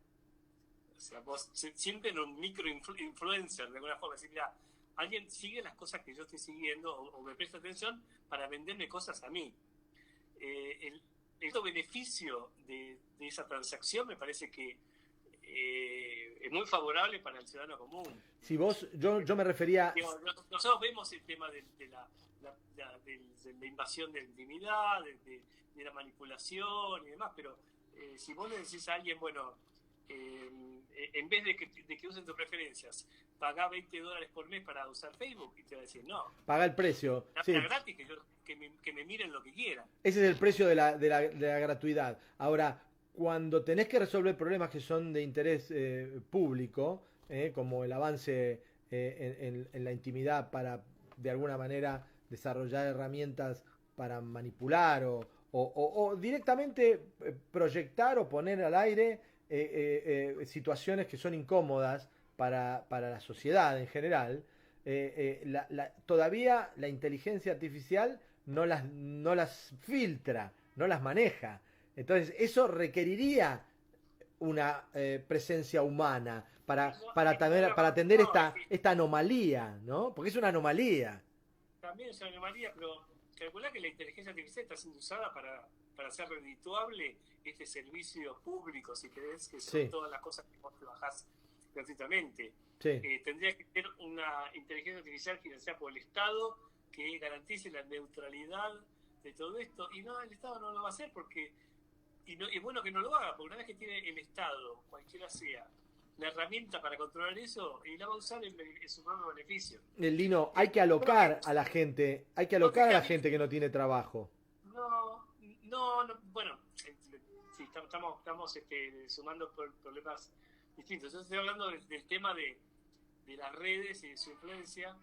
O sea, vos se sienten un micro-influencer de alguna forma, decir, mira, alguien sigue las cosas que yo estoy siguiendo o me presta atención para venderme cosas a mí. El beneficio de esa transacción me parece que es muy favorable para el ciudadano común. Si yo me refería... Nosotros vemos el tema de la invasión de la intimidad, de la manipulación y demás, pero si vos le decís a alguien, bueno, en vez de que usen tus preferencias, pagá $20 por mes para usar Facebook, y te va a decir, no. Paga el precio. Sí. Gratis, que me miren lo que quieran. Ese es el precio de la gratuidad. Ahora, cuando tenés que resolver problemas que son de interés público, como el avance en la intimidad para, de alguna manera, desarrollar herramientas para manipular o directamente proyectar o poner al aire situaciones que son incómodas para la sociedad en general, todavía la inteligencia artificial no las filtra, no las maneja. Entonces eso requeriría una presencia humana No, para atender no, es que esta anomalía, ¿no? Porque es una anomalía. también es una anomalía, pero calculá que la inteligencia artificial está siendo usada para hacer redituable este servicio público, si querés, que son Sí, todas las cosas que vos te bajás gratuitamente. sí. Tendría que ser una inteligencia artificial financiada por el Estado que garantice la neutralidad de todo esto, y no, el Estado no lo va a hacer porque, y es bueno que no lo haga, porque una vez que tiene el Estado, cualquiera sea, la herramienta para controlar eso, y la va a usar en su propio beneficio. Lino, hay que Creo que alocar a la gente, hay que no te alocar a queda la bien. gente que no tiene trabajo. No, bueno, sí, estamos sumando problemas distintos. Yo estoy hablando del tema de las redes y de su influencia.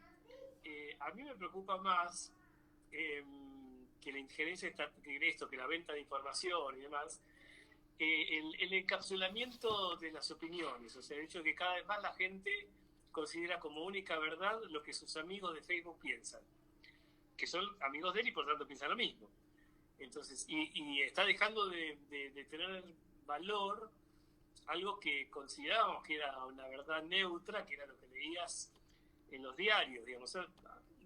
A mí me preocupa más que la injerencia, que esto, que la venta de información y demás, el encapsulamiento de las opiniones, o sea, el hecho de que cada vez más la gente considera como única verdad lo que sus amigos de Facebook piensan, que son amigos de él y por tanto piensan lo mismo. Entonces, y está dejando de tener valor algo que considerábamos que era una verdad neutra, que era lo que leías en los diarios, digamos.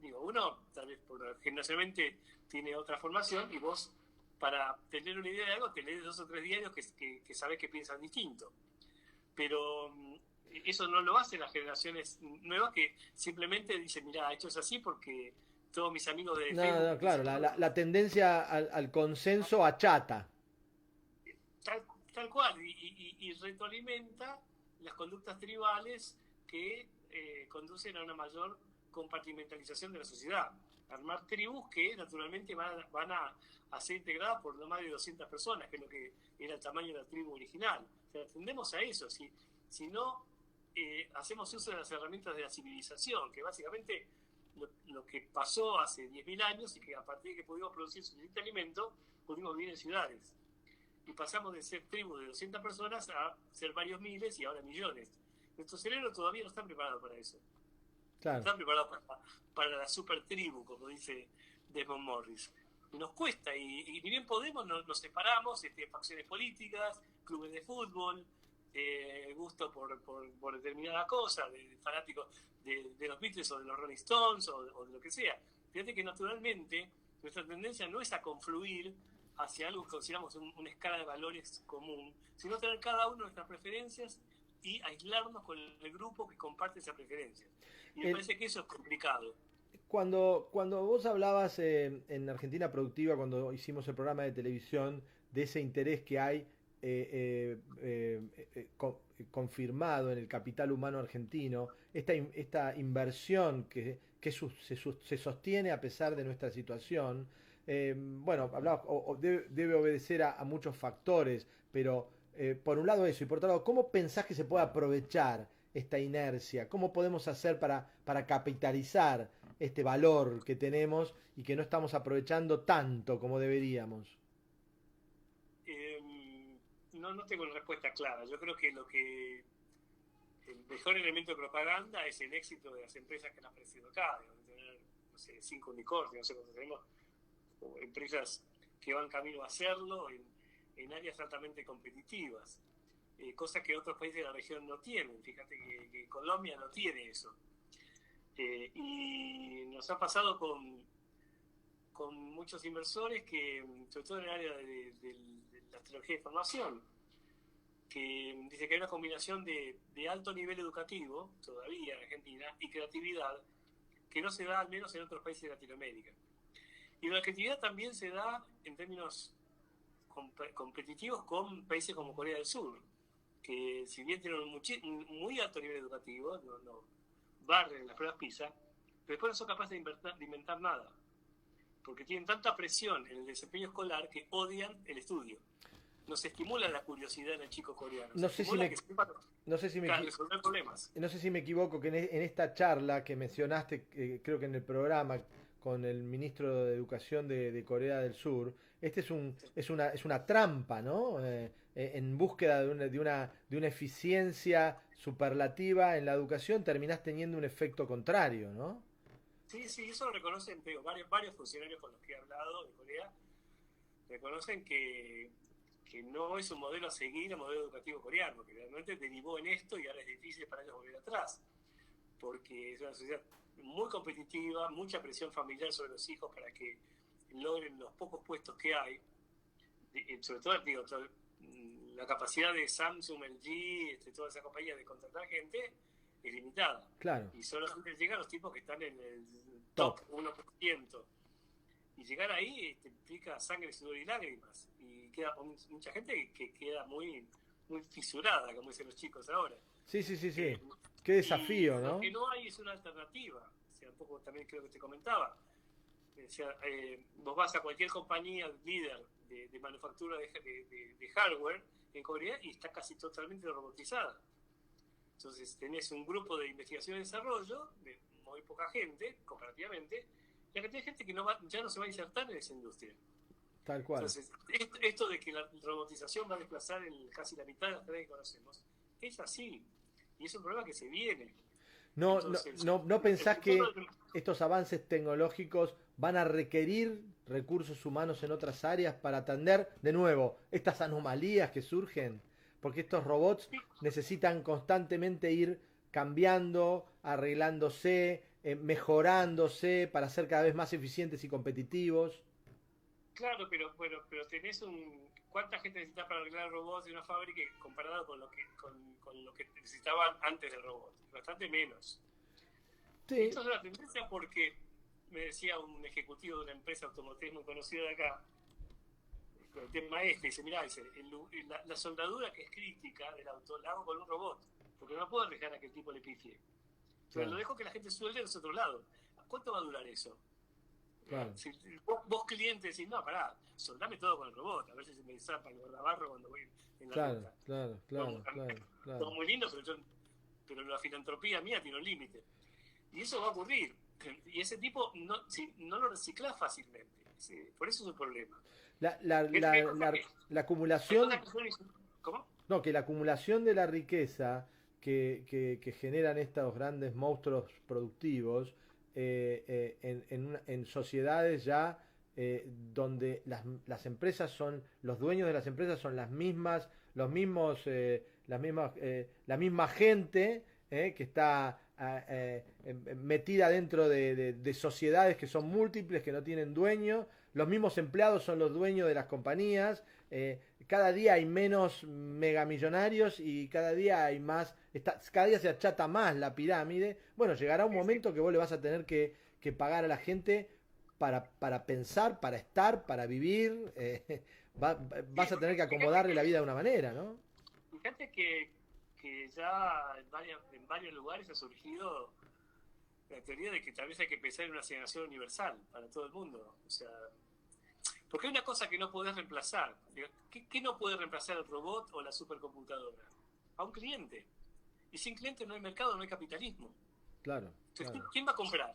Digo, uno tal vez generacionalmente tiene otra formación y vos, para tener una idea de algo, te lees 2 o 3 diarios que sabés que piensan distinto. Pero eso no lo hacen las generaciones nuevas que simplemente dicen, mira, esto es así porque todos mis amigos de No, Facebook no, claro, dicen lo mismo. la tendencia al consenso achata. Tal, tal cual, y retroalimenta las conductas tribales que conducen a una mayor compartimentalización de la sociedad. Armar tribus que naturalmente van a ser integradas por no más de 200 personas, que es lo que era el tamaño de la tribu original. O sea, tendemos a eso. Si no hacemos uso de las herramientas de la civilización, que básicamente lo que pasó hace 10.000 años y que a partir de que pudimos producir suficiente alimento, pudimos vivir en ciudades y pasamos de ser tribus de 200 personas a ser varios miles y ahora millones. Nuestro cerebro todavía no está preparado para eso. No Claro. está preparado para la super tribu, como dice Desmond Morris. Nos cuesta, y ni bien podemos, nos separamos, facciones políticas, clubes de fútbol, gusto por determinada cosa, de fanáticos de los Beatles o de los Rolling Stones o de lo que sea. Fíjate que naturalmente nuestra tendencia no es a confluir hacia algo que consideramos una escala de valores común, sino tener cada uno nuestras preferencias y aislarnos con el grupo que comparte esa preferencia. Y me El, parece que eso es complicado. cuando vos hablabas en Argentina Productiva, cuando hicimos el programa de televisión, de ese interés que hay confirmado en el capital humano argentino, esta inversión se sostiene a pesar de nuestra situación, bueno, hablabas, debe obedecer a muchos factores, pero por un lado eso, y por otro lado, ¿cómo pensás que se puede aprovechar esta inercia? ¿Cómo podemos hacer para capitalizar este valor que tenemos y que no estamos aprovechando tanto como deberíamos? No tengo una respuesta clara. Yo creo que el mejor elemento de propaganda es el éxito de las empresas que han aparecido acá. Deben tener, no sé, 5 unicornios, no sé cuántos tenemos, o empresas que van camino a hacerlo en áreas altamente competitivas, cosas que otros países de la región no tienen. Fíjate que Colombia no tiene eso. Y nos ha pasado con muchos inversores que, sobre todo en el área de la tecnología de información, que dice que hay una combinación de alto nivel educativo, todavía en Argentina, y creatividad, que no se da al menos en otros países de Latinoamérica. Y la creatividad también se da en términos competitivos con países como Corea del Sur, que si bien tienen un muy alto nivel educativo, no barren las pruebas PISA, pero después no son capaces de inventar nada, porque tienen tanta presión en el desempeño escolar que odian el estudio. Nos estimula la curiosidad en el chico coreano, se No sé si estimula que me, sepa no sé si me, resolver problemas. no sé si me equivoco que en esta charla que mencionaste, creo que en el programa con el ministro de Educación de Corea del Sur, este es una trampa, ¿no? En búsqueda de una eficiencia superlativa en la educación terminás teniendo un efecto contrario, ¿no? Sí, sí, eso lo reconocen, varios funcionarios con los que he hablado de Corea, reconocen que no es un modelo a seguir, el modelo educativo coreano, que realmente derivó en esto y ahora es difícil para ellos volver atrás, porque es una sociedad muy competitiva, mucha presión familiar sobre los hijos para que logren los pocos puestos que hay, sobre todo, digo, la capacidad de Samsung, LG, toda esa compañía de contratar gente es limitada. Claro. Y solamente llegan los tipos que están en el top 1%. Y llegar ahí implica sangre, sudor y lágrimas. Y queda mucha gente que queda muy, muy fisurada, como dicen los chicos ahora. Sí. Qué desafío, ¿no? Lo que no hay es una alternativa. O sea, un poco también creo que te comentaba. O sea, vos vas a cualquier compañía líder de manufactura de hardware en Corea y está casi totalmente robotizada. Entonces tenés un grupo de investigación y desarrollo de muy poca gente, comparativamente, y la cantidad de gente que ya no se va a insertar en esa industria. Tal cual. Entonces, esto de que la robotización va a desplazar casi la mitad de las tareas que conocemos, es así, y es un problema que se viene. Entonces, ¿No pensás que estos avances tecnológicos van a requerir recursos humanos en otras áreas para atender, de nuevo, estas anomalías que surgen? Porque estos robots necesitan constantemente ir cambiando, arreglándose, mejorándose para ser cada vez más eficientes y competitivos. Claro, pero tenés ¿cuánta gente necesitas para arreglar robots de una fábrica comparado con lo que necesitaban antes del robot? Bastante menos. Sí. Esto es una tendencia porque me decía un ejecutivo de una empresa automotriz muy conocida de acá, el tema dice, mirá, la soldadura que es crítica del auto la hago con un robot, porque no puedo arriesgar a que el tipo le pifie. Entonces lo dejo que la gente suelde de otro lado. ¿Cuánto va a durar eso? Claro. Si vos cliente decís, no, pará, soldame todo con el robot, a ver si se me zapa el guardabarro cuando voy en la ruta. Claro. Todo muy lindo, pero la filantropía mía tiene un límite. Y eso va a ocurrir. Y ese tipo no lo recicla fácilmente. Por eso es un problema. La acumulación... ¿Cómo? No, que la acumulación de la riqueza que generan estos grandes monstruos productivos en sociedades ya donde las empresas son, los dueños de las empresas son las mismas, la misma gente que está metida dentro de sociedades que son múltiples, que no tienen dueño, los mismos empleados son los dueños de las compañías, cada día hay menos megamillonarios y cada día hay más, cada día se achata más la pirámide. Bueno, llegará un momento que vos le vas a tener que pagar a la gente para pensar, para estar, para vivir, vas a tener que acomodarle la vida de una manera, ¿no? Fíjate que ya en varios lugares ha surgido la teoría de que tal vez hay que pensar en una asignación universal para todo el mundo. O sea, porque hay una cosa que no podés reemplazar. ¿Qué no puede reemplazar el robot o la supercomputadora? A un cliente. Y sin cliente no hay mercado, no hay capitalismo. Claro. Entonces, ¿quién va a comprar?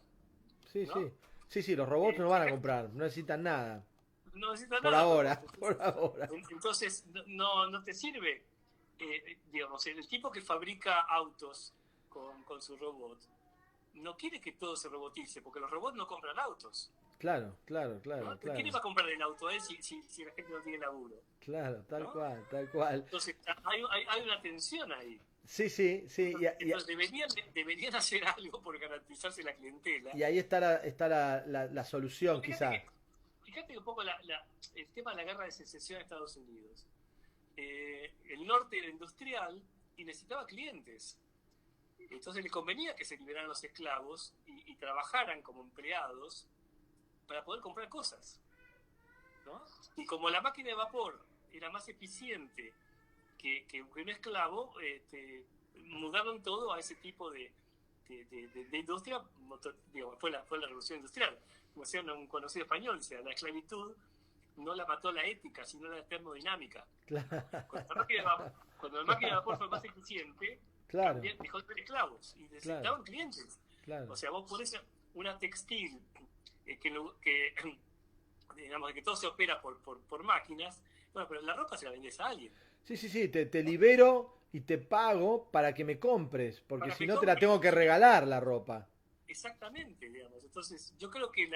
Sí, ¿no? Sí, los robots no van a comprar, no necesitan nada. No necesitan por nada. Por ahora. Entonces, no te sirve. Digamos, el tipo que fabrica autos con su robot no quiere que todo se robotice, porque los robots no compran autos. Claro. ¿No? ¿Quién va a comprar el auto si la gente no tiene laburo? Claro, tal cual. Entonces, hay una tensión ahí. Sí. Entonces deberían hacer algo por garantizarse la clientela. Y ahí está la solución, quizá. Fíjate un poco el tema de la guerra de secesión de Estados Unidos. El norte era industrial y necesitaba clientes. Entonces le convenía que se liberaran los esclavos y trabajaran como empleados para poder comprar cosas, ¿no? Y como la máquina de vapor era más eficiente que un esclavo, mudaron todo a ese tipo de industria. Digamos, fue la revolución industrial. Como decía un conocido español, decía, la esclavitud no la mató la ética, sino la termodinámica. Claro. Cuando la máquina de vapor fue más eficiente, claro, dejó de ser esclavos y necesitaban clientes. Claro. O sea, vos ponés una textil digamos que todo se opera por máquinas, bueno, pero la ropa se la vendés a alguien. Sí, te libero y te pago para que me compres, porque si no te la tengo que regalar la ropa. Exactamente, digamos. Entonces, yo creo que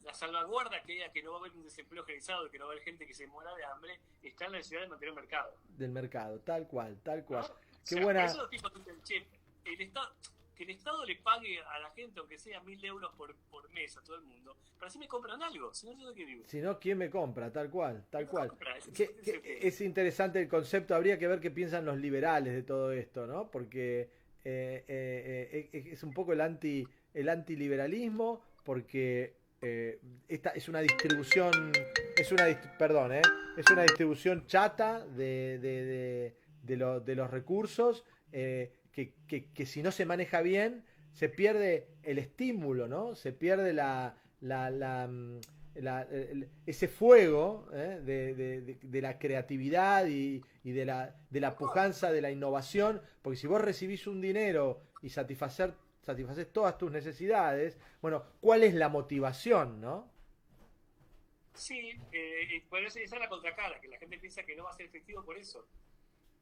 la salvaguarda que haya que no va a haber un desempleo generalizado, que no va a haber gente que se muera de hambre, está en la necesidad de mantener el mercado. Del mercado, tal cual, tal cual. ¿No? Qué O sea, buena. por eso los tipos dicen, che, el Estado, que el Estado le pague a la gente, aunque sea 1.000 euros por mes a todo el mundo, para así me compran algo, si no, yo de qué vivo. Si no, ¿quién me compra? Tal cual, tal cual. Compra, Es interesante el concepto, habría que ver qué piensan los liberales de todo esto, ¿no? Porque es un poco el antiliberalismo, porque esta es una distribución, perdón, es una distribución chata de los recursos, que si no se maneja bien, se pierde el estímulo, ¿no? Se pierde ese fuego de la creatividad y de la pujanza de la innovación, porque si vos recibís un dinero y satisfaces todas tus necesidades, bueno, ¿cuál es la motivación, no? Sí, y por eso esa es la contracara, que la gente piensa que no va a ser efectivo por eso.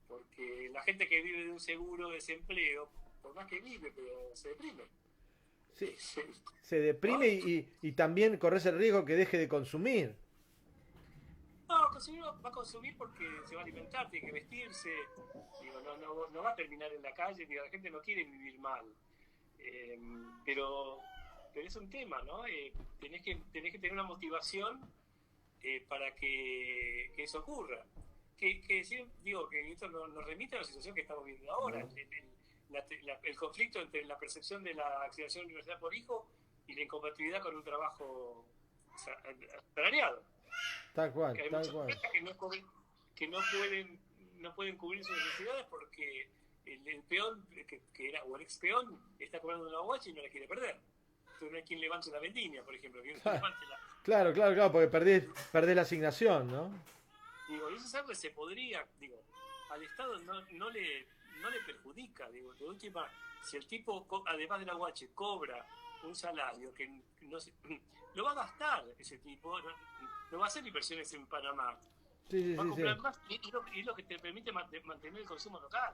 Porque la gente que vive de un seguro de desempleo, por más que vive, pero se deprime. Sí, se deprime y también corres el riesgo que deje de consumir. No, consumir va a consumir porque se va a alimentar, tiene que vestirse, digo, no va a terminar en la calle, digo, la gente no quiere vivir mal. Pero es un tema, ¿no? Tenés que tener una motivación para que eso ocurra. Digo, que esto nos remite a la situación que estamos viviendo ahora, el conflicto entre la percepción de la asignación universal por hijo y la incompatibilidad con un trabajo asalariado. Tal cual, Que hay tal muchas cual. empresas que no pueden cubrir sus necesidades porque el peón o el ex peón está cobrando una guacha y no la quiere perder. Entonces no hay quien levante la vendimia, por ejemplo. Claro, porque perdés la asignación, ¿no? Digo, y eso es algo que se podría, digo, al Estado no le perjudica, digo, de última, si el tipo, además de la guache, cobra un salario que no se, lo va a gastar ese tipo, no va a hacer inversiones en Panamá, Sí, va a comprar sí. más, y es lo que te permite mantener el consumo local.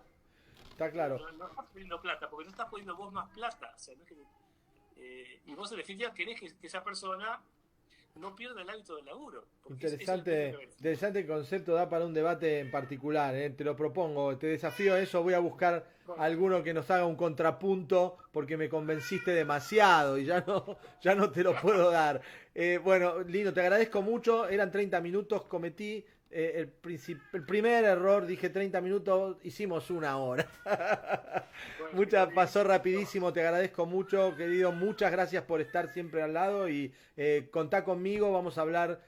Está claro. No estás poniendo plata, porque no estás poniendo vos más plata, o sea, no es que, y vos en definitiva querés que esa persona no pierda el hábito del laburo. Interesante el concepto, da para un debate en particular, te lo propongo, te desafío a eso, voy a buscar alguno que nos haga un contrapunto porque me convenciste demasiado y ya no te lo puedo dar. Bueno, Lino, te agradezco mucho, eran 30 minutos, cometí el primer error, dije 30 minutos, hicimos una hora. Pasó rapidísimo, te agradezco mucho, querido, muchas gracias por estar siempre al lado y contá conmigo, vamos a hablar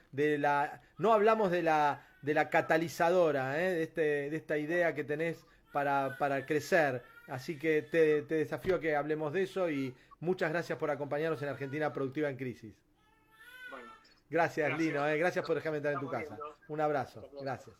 no hablamos de la catalizadora, de esta idea que tenés para crecer, así que te desafío a que hablemos de eso y muchas gracias por acompañarnos en Argentina Productiva en Crisis. Bueno, Gracias, Lino, gracias por dejarme entrar en tu casa. Un abrazo, gracias.